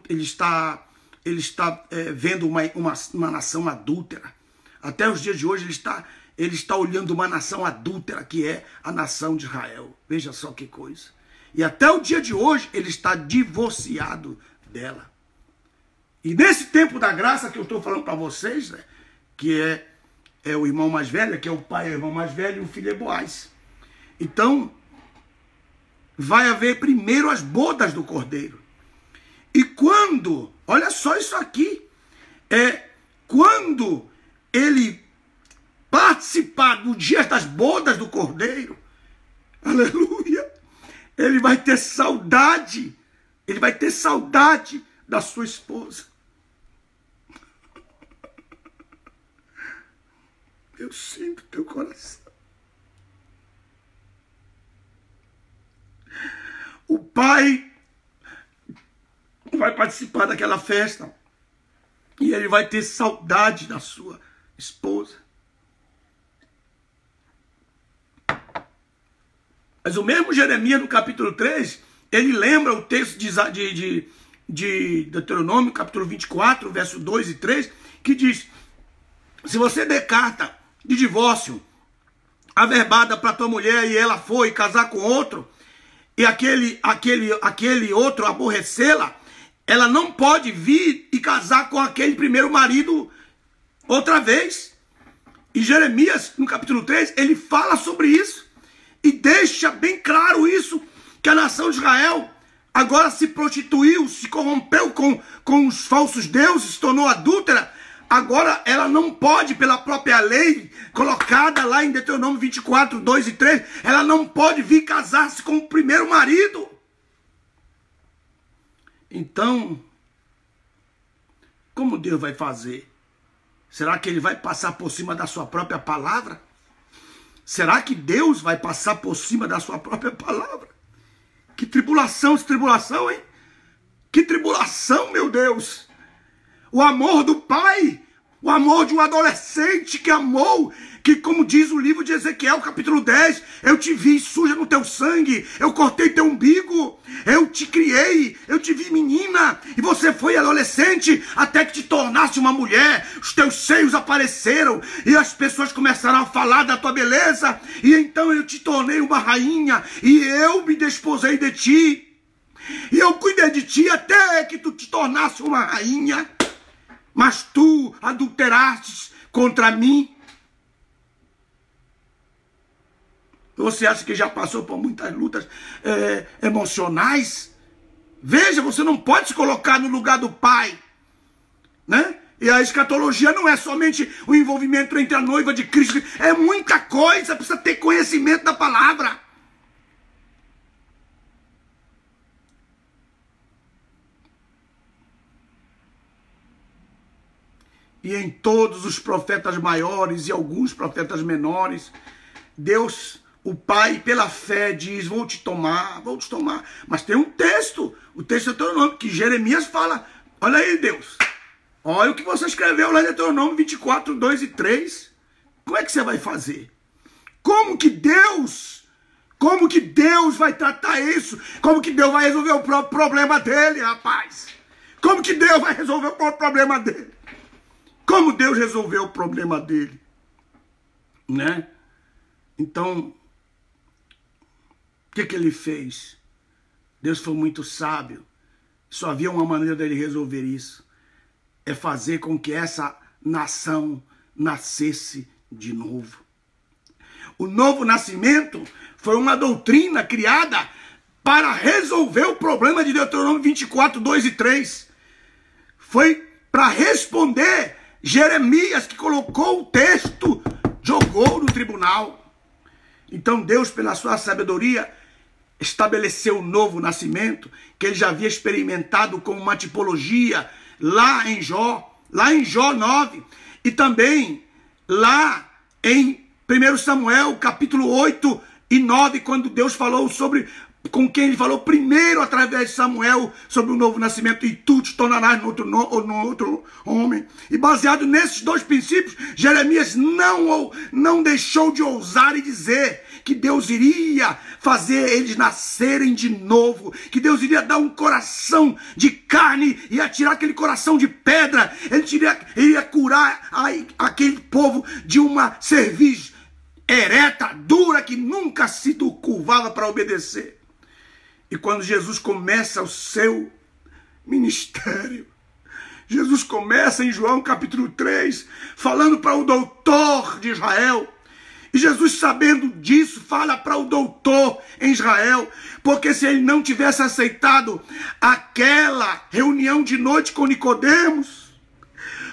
Speaker 1: ele está vendo uma nação adúltera. Até os dias de hoje, ele está olhando uma nação adúltera, que é a nação de Israel. Veja só que coisa. E até o dia de hoje, ele está divorciado dela. E nesse tempo da graça que eu estou falando para vocês, né, que é o irmão mais velho, que é o pai, é o irmão mais velho, e o filho é Boaz. Então, vai haver primeiro as bodas do cordeiro. E quando, olha só isso aqui, quando ele participar do dia das bodas do cordeiro, aleluia, ele vai ter saudade da sua esposa. Eu sinto teu coração. O pai vai participar daquela festa e ele vai ter saudade da sua esposa. Mas o mesmo Jeremias, no capítulo 3, ele lembra o texto de Deuteronômio, capítulo 24, verso 2 e 3, que diz, se você der carta de divórcio averbada para tua mulher e ela foi casar com outro, e aquele outro aborrecê-la, ela não pode vir e casar com aquele primeiro marido outra vez. E Jeremias, no capítulo 3, ele fala sobre isso e deixa bem claro isso, que a nação de Israel agora se prostituiu, se corrompeu com os falsos deuses, se tornou adúltera. Agora ela não pode, pela própria lei, colocada lá em Deuteronômio 24, 2 e 3, ela não pode vir casar-se com o primeiro marido. Então, como Deus vai fazer? Será que ele vai passar por cima da sua própria palavra? Será que Deus vai passar por cima da sua própria palavra? Que tribulação, tribulação, hein? Que tribulação, meu Deus! O amor do Pai O amor de um adolescente que amou, que como diz o livro de Ezequiel, capítulo 10, eu te vi suja no teu sangue, eu cortei teu umbigo, eu te criei, eu te vi menina, e você foi adolescente até que te tornasse uma mulher, os teus seios apareceram, e as pessoas começaram a falar da tua beleza, e então eu te tornei uma rainha, e eu me desposei de ti, e eu cuidei de ti até que tu te tornasse uma rainha. Mas tu adulteraste contra mim. Você acha que já passou por muitas lutas emocionais? Veja, você não pode se colocar no lugar do pai, né? E a escatologia não é somente o envolvimento entre a noiva de Cristo, é muita coisa, precisa ter conhecimento da palavra. E em todos os profetas maiores e alguns profetas menores, Deus, o Pai, pela fé, diz, vou te tomar. Mas tem um texto, o texto de Deuteronômio, que Jeremias fala, olha aí, Deus, olha o que você escreveu lá em Deuteronômio 24, 2 e 3. Como é que você vai fazer? Como que Deus vai tratar isso? Como que Deus vai resolver o próprio problema dele, rapaz? Como que Deus vai resolver o próprio problema dele? Como Deus resolveu o problema dele, né? Então, o que ele fez? Deus foi muito sábio. Só havia uma maneira dele resolver isso. É fazer com que essa nação nascesse de novo. O novo nascimento foi uma doutrina criada para resolver o problema de Deuteronômio 24, 2 e 3. Foi para responder Jeremias, que colocou o texto, jogou no tribunal. Então Deus, pela sua sabedoria, estabeleceu um novo nascimento, que ele já havia experimentado com uma tipologia lá em Jó 9, e também lá em 1 Samuel, capítulo 8 e 9, quando Deus falou sobre, com quem ele falou primeiro através de Samuel, sobre o novo nascimento, e tu te tornarás no outro homem. E baseado nesses dois princípios, Jeremias não deixou de ousar e dizer que Deus iria fazer eles nascerem de novo, que Deus iria dar um coração de carne e ia tirar aquele coração de pedra, ele iria curar aquele povo de uma cerviz ereta, dura, que nunca se curvava para obedecer. E quando Jesus começa o seu ministério, Jesus começa em João capítulo 3, falando para o doutor de Israel. E Jesus, sabendo disso, fala para o doutor em Israel, porque se ele não tivesse aceitado aquela reunião de noite com Nicodemos,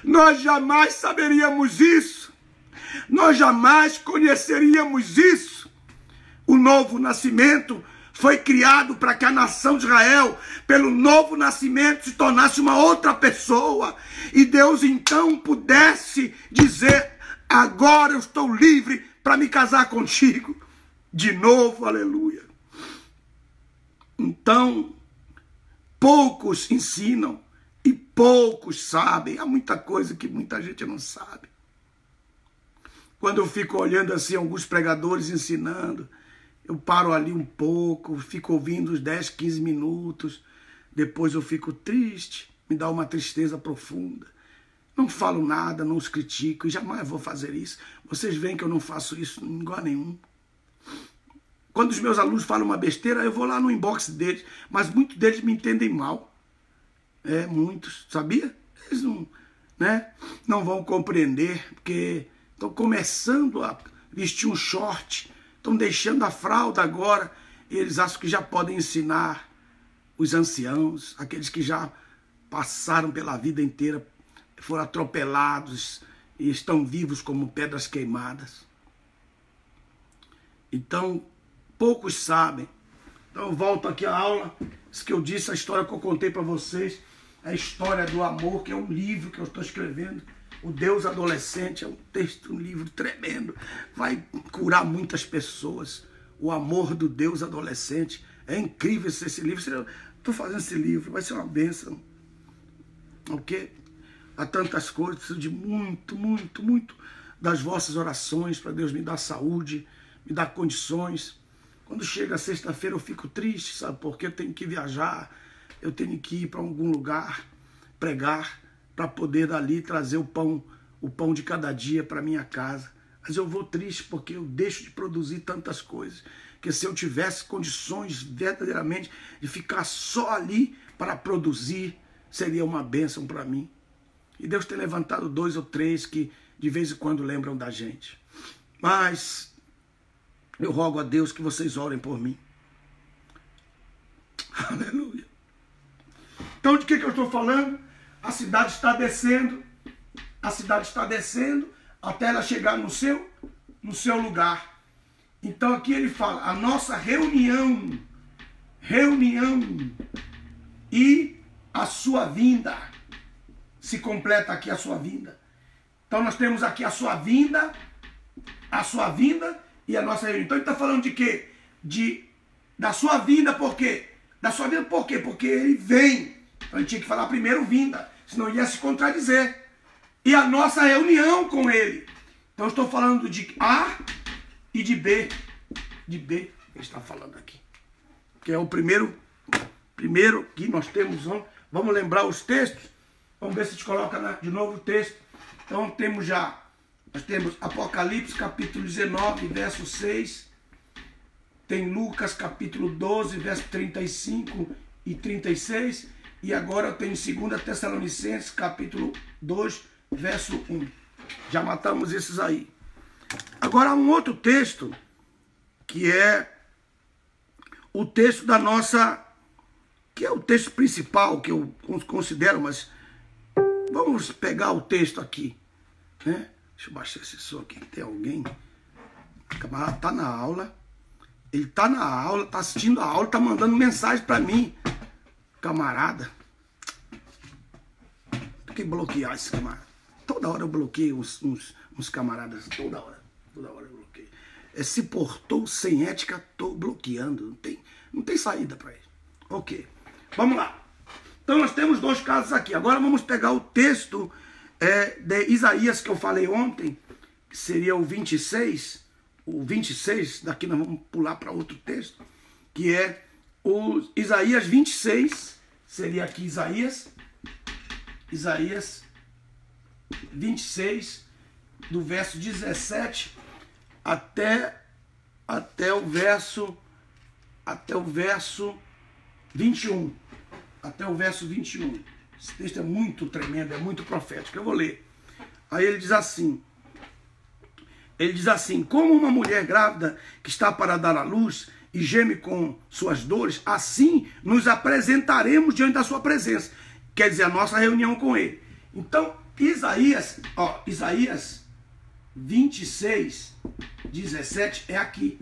Speaker 1: nós jamais saberíamos isso, nós jamais conheceríamos isso. O novo nascimento foi criado para que a nação de Israel, pelo novo nascimento, se tornasse uma outra pessoa. E Deus então pudesse dizer, agora eu estou livre para me casar contigo. De novo, aleluia. Então, poucos ensinam e poucos sabem. Há muita coisa que muita gente não sabe. Quando eu fico olhando assim alguns pregadores ensinando, eu paro ali um pouco, fico ouvindo uns 10, 15 minutos, depois eu fico triste, me dá uma tristeza profunda. Não falo nada, não os critico e jamais vou fazer isso. Vocês veem que eu não faço isso em lugar nenhum. Quando os meus alunos falam uma besteira, eu vou lá no inbox deles, mas muitos deles me entendem mal. Muitos, sabia? Eles não vão compreender, porque estão começando a vestir um short, estão deixando a fralda agora, e eles acham que já podem ensinar os anciãos, aqueles que já passaram pela vida inteira, foram atropelados e estão vivos como pedras queimadas. Então, poucos sabem. Então, eu volto aqui à aula. Isso que eu disse, a história que eu contei para vocês, a história do amor, que é um livro que eu estou escrevendo. O Deus Adolescente é um texto, um livro tremendo. Vai curar muitas pessoas. O amor do Deus Adolescente. É incrível esse livro. Estou fazendo esse livro, vai ser uma bênção. Ok? a tantas coisas, preciso de muito das vossas orações para Deus me dar saúde, me dar condições. Quando chega sexta-feira eu fico triste, sabe? Porque eu tenho que viajar, eu tenho que ir para algum lugar, pregar, para poder dali trazer o pão de cada dia para minha casa. Mas eu vou triste porque eu deixo de produzir tantas coisas, que se eu tivesse condições verdadeiramente de ficar só ali para produzir, seria uma bênção para mim. E Deus tem levantado 2 ou 3 que de vez em quando lembram da gente. Mas eu rogo a Deus que vocês orem por mim. Aleluia. Então de que eu estou falando? A cidade está descendo. A cidade está descendo até ela chegar no seu lugar. Então aqui ele fala, a nossa reunião e a sua vinda. Se completa aqui a sua vinda. Então nós temos aqui a sua vinda e a nossa reunião. Então ele está falando de quê? Da sua vinda, por quê? Da sua vinda por quê? Porque ele vem. Então ele tinha que falar primeiro vinda, senão ele ia se contradizer. E a nossa reunião com ele. Então eu estou falando de A e de B. De B, ele está falando aqui. Que é o primeiro que nós temos. Vamos lembrar os textos. Vamos ver se a gente coloca de novo o texto. Então nós temos Apocalipse capítulo 19, verso 6. Tem Lucas capítulo 12, verso 35 e 36. E agora eu tenho 2 Tessalonicenses capítulo 2, verso 1. Já matamos esses aí. Agora há um outro texto, que é o texto da nossa, que é o texto principal, que eu considero, mas vamos pegar o texto aqui, né? Deixa eu baixar esse som aqui, que tem alguém. O camarada está na aula, ele está na aula, está assistindo a aula, está mandando mensagem para mim. Camarada, tem que bloquear esse camarada. Toda hora eu bloqueio uns camaradas, toda hora eu bloqueio. Se portou sem ética, estou bloqueando, não tem saída para ele. Ok, vamos lá. Então nós temos 2 casos aqui. Agora vamos pegar o texto de Isaías que eu falei ontem, que seria o 26. O 26, daqui nós vamos pular para outro texto, que é o Isaías 26, seria aqui Isaías 26, do verso 17 até o verso 21. Até o verso 21. Esse texto é muito tremendo, é muito profético. Eu vou ler. Aí ele diz assim, como uma mulher grávida que está para dar à luz e geme com suas dores, assim nos apresentaremos diante da sua presença. Quer dizer, a nossa reunião com ele. Então, Isaías 26, 17 é aqui.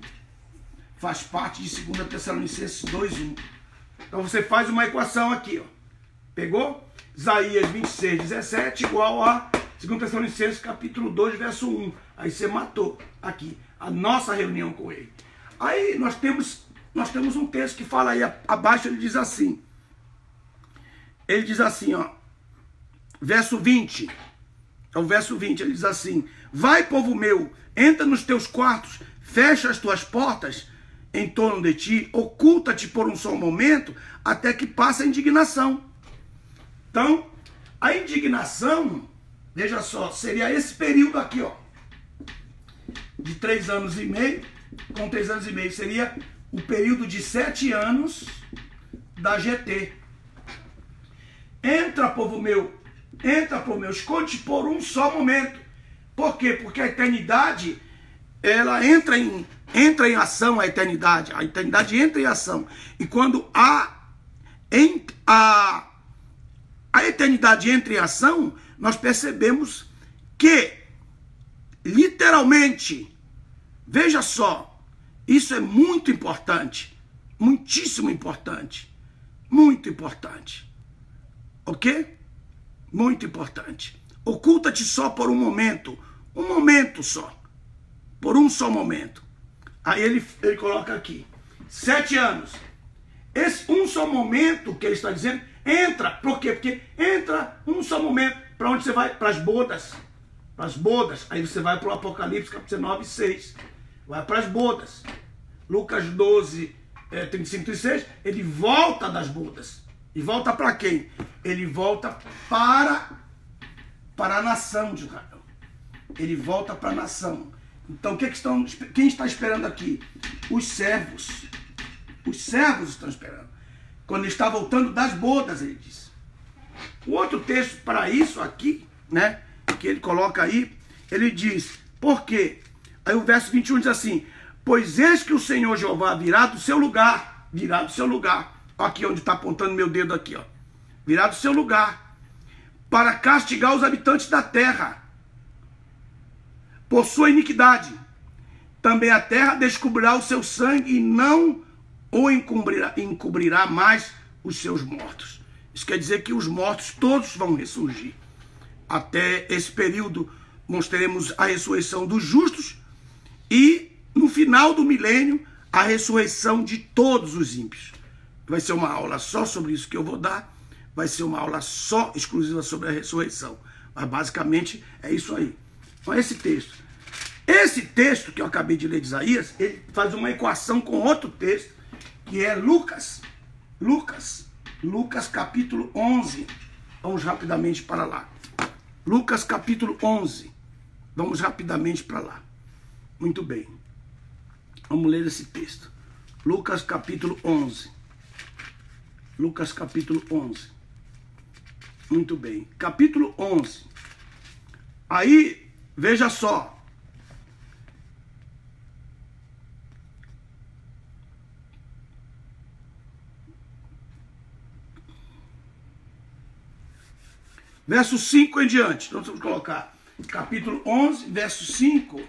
Speaker 1: Faz parte de 2 Tessalonicenses 2:1. Então você faz uma equação aqui, ó. Pegou? Isaías 26, 17 igual a 2 Tessalonicenses capítulo 2, verso 1. Aí você matou aqui a nossa reunião com ele. Aí nós temos um texto que fala aí abaixo, ele diz assim. Ele diz assim, ó. Verso 20. É o verso 20, ele diz assim: vai, povo meu, entra nos teus quartos, fecha as tuas portas em torno de ti, oculta-te por um só momento, até que passe a indignação. Então, a indignação, veja só, seria esse período aqui, ó, de 3 anos e meio, com 3 anos e meio, seria o período de 7 anos da GT. Entra, povo meu, esconde por um só momento. Por quê? Porque a eternidade, ela entra em ação, a eternidade entra em ação. E quando a eternidade entra em ação, nós percebemos que, literalmente, veja só, isso é muito importante, muitíssimo importante, muito importante, ok? Muito importante. Oculta-te só por um momento só, por um só momento. Aí ele coloca aqui, 7 anos. Esse um só momento que ele está dizendo, entra. Por quê? Porque entra um só momento. para onde você vai? Para as bodas. Para as bodas. Aí você vai para o Apocalipse, capítulo 19, 6. Vai para as bodas. Lucas 12, 35, 36. Ele volta das bodas. E volta para quem? Ele volta para a nação de Israel. Ele volta para a nação. Então, quem está esperando aqui? Os servos. Os servos estão esperando. Quando ele está voltando das bodas, ele diz. O outro texto para isso aqui, né, que ele coloca aí, ele diz, por quê? Aí o verso 21 diz assim, pois eis que o Senhor Jeová virá do seu lugar, aqui onde está apontando meu dedo aqui, ó, virá do seu lugar, para castigar os habitantes da terra, por sua iniquidade. Também a terra descobrirá o seu sangue e não o encobrirá mais os seus mortos. Isso quer dizer que os mortos todos vão ressurgir. Até esse período nós teremos a ressurreição dos justos e no final do milênio a ressurreição de todos os ímpios. Vai ser uma aula só sobre isso que eu vou dar. Vai ser uma aula só exclusiva sobre a ressurreição. Mas basicamente é isso aí. Então esse texto. Esse texto que eu acabei de ler de Isaías, ele faz uma equação com outro texto, que é Lucas capítulo 11. Vamos rapidamente para lá. Lucas capítulo 11. Vamos rapidamente para lá. Muito bem. Vamos ler esse texto. Lucas capítulo 11. Lucas capítulo 11. Muito bem. Capítulo 11. Aí, veja só. Verso 5 em diante. Então, vamos colocar capítulo 11, verso 5.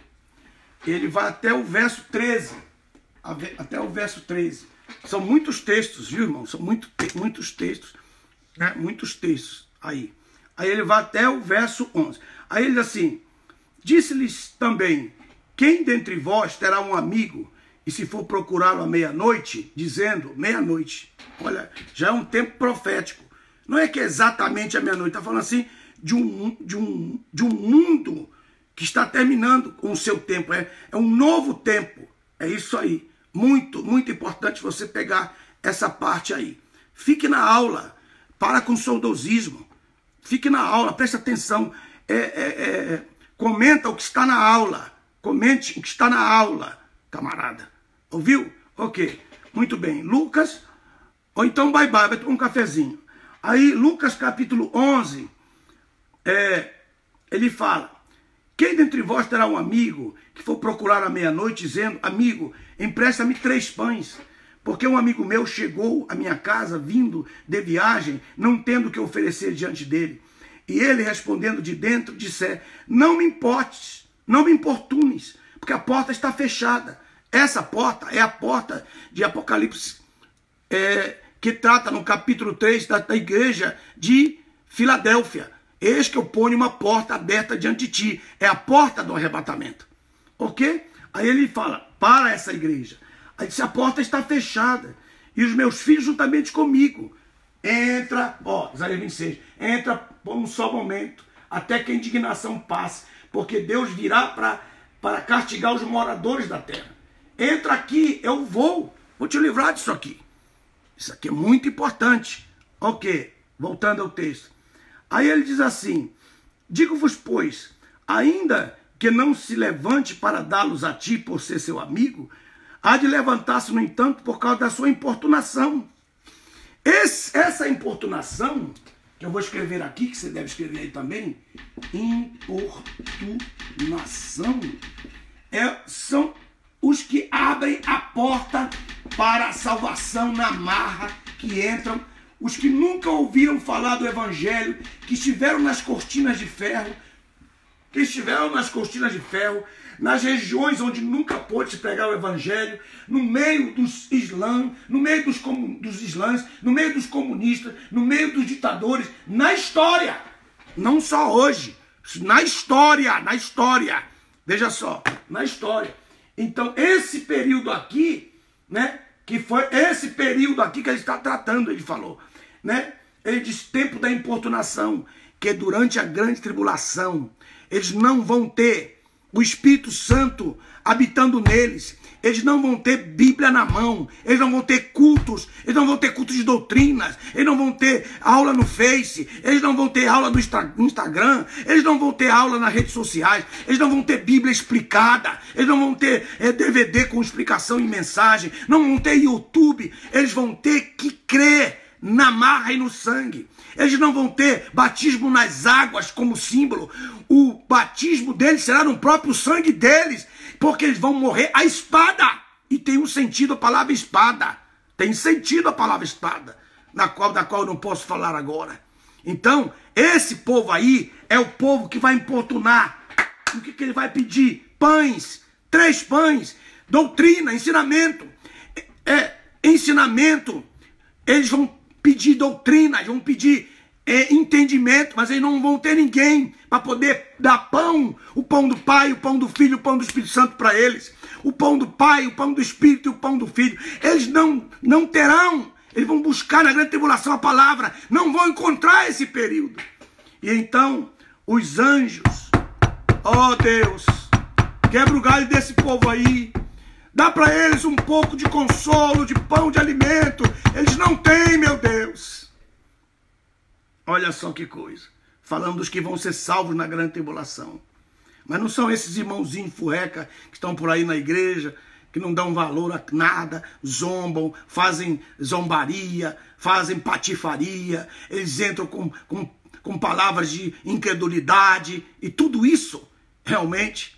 Speaker 1: Ele vai até o verso 13. Até o verso 13. São muitos textos, viu, irmão? São muitos textos. Né? Muitos textos. Aí ele vai até o verso 11. Aí ele diz assim, disse-lhes também, quem dentre vós terá um amigo, e se for procurá-lo à meia-noite, dizendo, meia-noite, olha, já é um tempo profético. Não é que é exatamente a meia-noite, está falando assim de um mundo que está terminando com o seu tempo. É um novo tempo. É isso aí. Muito, muito importante você pegar essa parte aí. Fique na aula. Para com o saudosismo. Fique na aula, preste atenção. Comenta o que está na aula. Comente o que está na aula, camarada. Ouviu? Ok. Muito bem. Lucas, ou então vai tomar um cafezinho. Aí, Lucas capítulo 11, ele fala, quem dentre vós terá um amigo que for procurar à meia-noite, dizendo, amigo, empresta-me 3 pães, porque um amigo meu chegou à minha casa, vindo de viagem, não tendo o que oferecer diante dele. E ele, respondendo de dentro, disse, não me importunes, porque a porta está fechada. Essa porta é a porta de Apocalipse, que trata no capítulo 3 da igreja de Filadélfia. Eis que eu ponho uma porta aberta diante de ti. É a porta do arrebatamento. Ok? Aí ele fala, para essa igreja. Aí disse, a porta está fechada. E os meus filhos juntamente comigo. Entra, Isaías 26. Entra por um só momento, até que a indignação passe. Porque Deus virá para castigar os moradores da terra. Entra aqui, eu vou te livrar disso aqui. Isso aqui é muito importante. Ok, voltando ao texto. Aí ele diz assim, digo-vos, pois, ainda que não se levante para dá-los a ti por ser seu amigo, há de levantar-se, no entanto, por causa da sua importunação. Essa importunação, que eu vou escrever aqui, que você deve escrever aí também, importunação, são os que abrem a porta para a salvação na marra, que entram, os que nunca ouviram falar do evangelho, que estiveram nas cortinas de ferro, nas regiões onde nunca pôde se pregar o evangelho, no meio dos islãs, no meio dos islãs, no meio dos comunistas, no meio dos ditadores, na história, não só hoje, na história, veja só, na história. Então, esse período aqui, né, que foi esse período aqui que ele está tratando, ele falou, né? Ele diz tempo da importunação, que durante a grande tribulação, eles não vão ter o Espírito Santo habitando neles. Eles não vão ter Bíblia na mão, eles não vão ter cultos, eles não vão ter cultos de doutrinas, eles não vão ter aula no Face, eles não vão ter aula no Instagram, eles não vão ter aula nas redes sociais, eles não vão ter Bíblia explicada, eles não vão ter DVD com explicação e mensagem, não vão ter YouTube, eles vão ter que crer na marra e no sangue. Eles não vão ter batismo nas águas como símbolo. O batismo deles será no próprio sangue deles, porque eles vão morrer à espada. E tem um sentido a palavra espada. Tem sentido a palavra espada, da qual eu não posso falar agora. Então, esse povo aí é o povo que vai importunar. O que ele vai pedir? Pães, 3 pães, doutrina, ensinamento. Ensinamento. Eles vão pedir doutrina, vão pedir entendimento, mas eles não vão ter ninguém para poder dar pão, o pão do Pai, o pão do Filho, o pão do Espírito Santo para eles. O pão do Pai, o pão do Espírito e o pão do Filho. Eles não terão, eles vão buscar na grande tribulação a palavra, não vão encontrar esse período. E então, os anjos, ó Deus, quebra o galho desse povo aí, dá para eles um pouco de consolo, de pão, de alimento. Eles não têm, meu Deus. Olha só que coisa. Falando dos que vão ser salvos na grande tribulação. Mas não são esses irmãozinhos furreca que estão por aí na igreja, que não dão valor a nada, zombam, fazem zombaria, fazem patifaria. Eles entram com palavras de incredulidade e tudo isso, realmente.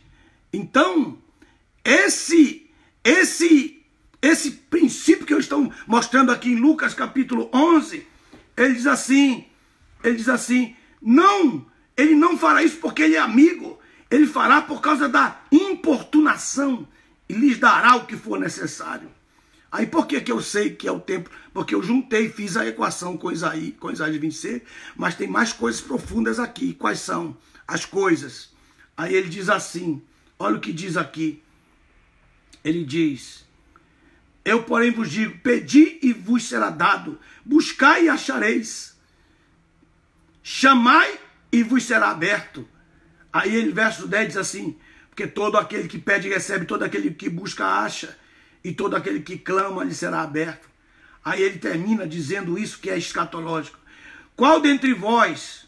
Speaker 1: Então, esse princípio que eu estou mostrando aqui em Lucas capítulo 11, ele diz assim, não, ele não fará isso porque ele é amigo, ele fará por causa da importunação e lhes dará o que for necessário. Aí por que eu sei que é o tempo? Porque eu juntei, fiz a equação com Isaías 26, mas tem mais coisas profundas aqui. Quais são as coisas? Aí ele diz assim, olha o que diz aqui. Ele diz, eu porém vos digo, pedi e vos será dado, buscai e achareis, chamai e vos será aberto. Aí ele, verso 10 diz assim, porque todo aquele que pede recebe, todo aquele que busca acha, e todo aquele que clama lhe será aberto. Aí ele termina dizendo isso que é escatológico. Qual dentre vós,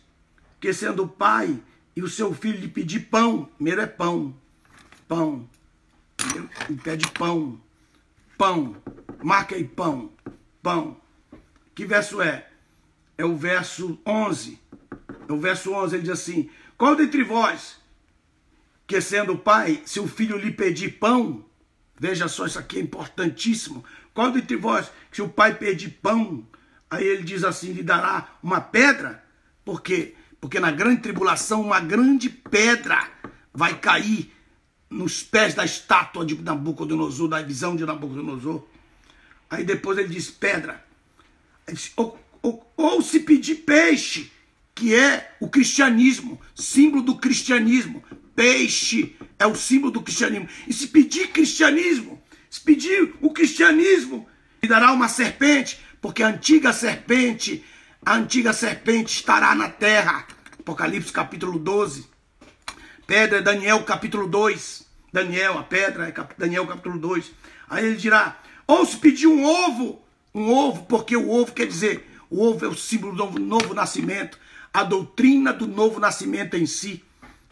Speaker 1: que sendo o pai e o seu filho lhe pedir pão, primeiro é pão, ele pede pão, marca aí pão. Que verso é? É o verso 11. No verso 11 ele diz assim, qual dentre vós, que sendo o pai, se o filho lhe pedir pão, veja só, isso aqui é importantíssimo, qual dentre vós, se o pai pedir pão, aí ele diz assim, lhe dará uma pedra? Por quê? Porque na grande tribulação uma grande pedra vai cair nos pés da estátua de Nabucodonosor, da visão de Nabucodonosor. Aí depois ele diz pedra. Ele diz, ou se pedir peixe, que é o cristianismo, símbolo do cristianismo. Peixe é o símbolo do cristianismo. E se pedir cristianismo, se pedir o cristianismo, lhe dará uma serpente, porque a antiga serpente estará na terra. Apocalipse capítulo 12. Pedra é Daniel capítulo 2. Daniel, a pedra é Daniel capítulo 2. Aí ele dirá, ou se pedir um ovo, porque o ovo quer dizer, o ovo é o símbolo do novo nascimento, a doutrina do novo nascimento em si.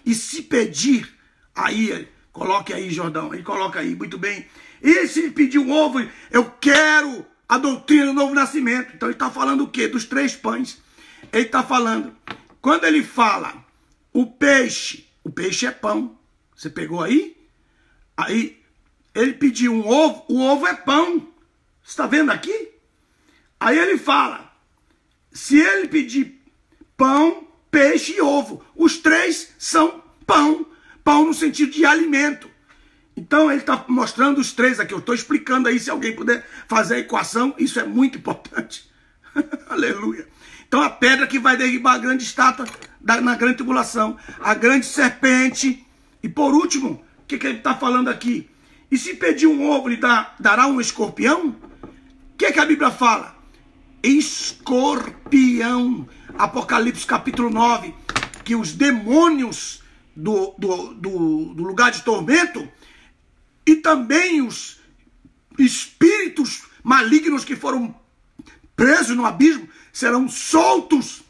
Speaker 1: E se pedir, aí, coloque aí, Jordão, aí coloca aí, muito bem. E se pedir um ovo, eu quero a doutrina do novo nascimento. Então ele está falando o quê? Dos 3 pães. Ele está falando, quando ele fala o peixe é pão. Você pegou aí? Aí ele pediu um ovo, o ovo é pão. Você está vendo aqui? Aí ele fala, se ele pedir pão, peixe e ovo, os 3 são pão. Pão no sentido de alimento. Então ele está mostrando os 3 aqui. Eu estou explicando aí, se alguém puder fazer a equação, isso é muito importante. Aleluia. Então a pedra que vai derribar a grande estátua na grande tribulação, a grande serpente. E por último, o que ele está falando aqui? E se pedir um ovo, lhe dará um escorpião? O que a Bíblia fala? Escorpião. Apocalipse capítulo 9, que os demônios do lugar de tormento e também os espíritos malignos que foram presos no abismo serão soltos,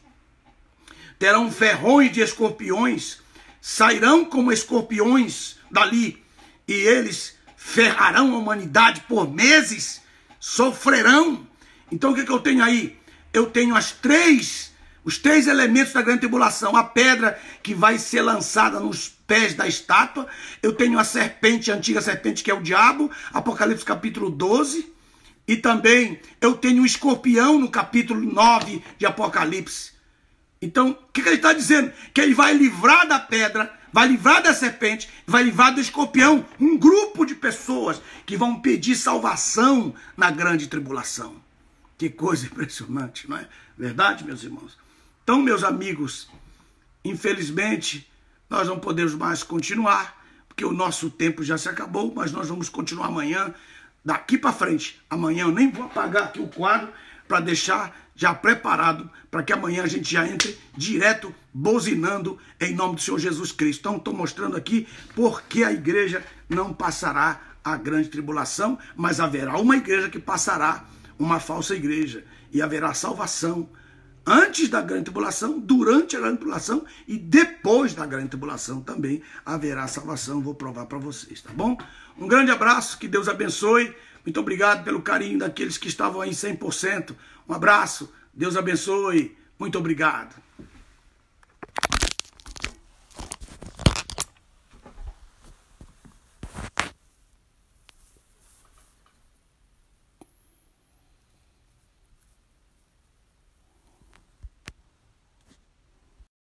Speaker 1: terão ferrões de escorpiões, sairão como escorpiões dali, e eles ferrarão a humanidade por meses, sofrerão. Então o que eu tenho aí? Eu tenho os três elementos da grande tribulação: a pedra que vai ser lançada nos pés da estátua, eu tenho a serpente, a antiga serpente, que é o diabo, Apocalipse capítulo 12, e também eu tenho o escorpião no capítulo 9 de Apocalipse. Então, o que ele está dizendo? Que ele vai livrar da pedra, vai livrar da serpente, vai livrar do escorpião, um grupo de pessoas que vão pedir salvação na grande tribulação. Que coisa impressionante, não é verdade, meus irmãos? Então, meus amigos, infelizmente, nós não podemos mais continuar, porque o nosso tempo já se acabou, mas nós vamos continuar amanhã, daqui para frente. Amanhã eu nem vou apagar aqui o quadro para deixar já preparado, para que amanhã a gente já entre direto, buzinando em nome do Senhor Jesus Cristo. Então, estou mostrando aqui porque a igreja não passará a grande tribulação, mas haverá uma igreja que passará, uma falsa igreja, e haverá salvação antes da grande tribulação, durante a grande tribulação e depois da grande tribulação também haverá salvação. Vou provar para vocês, tá bom? Um grande abraço, que Deus abençoe. Muito obrigado pelo carinho daqueles que estavam aí 100%. Um abraço, Deus abençoe. Muito obrigado.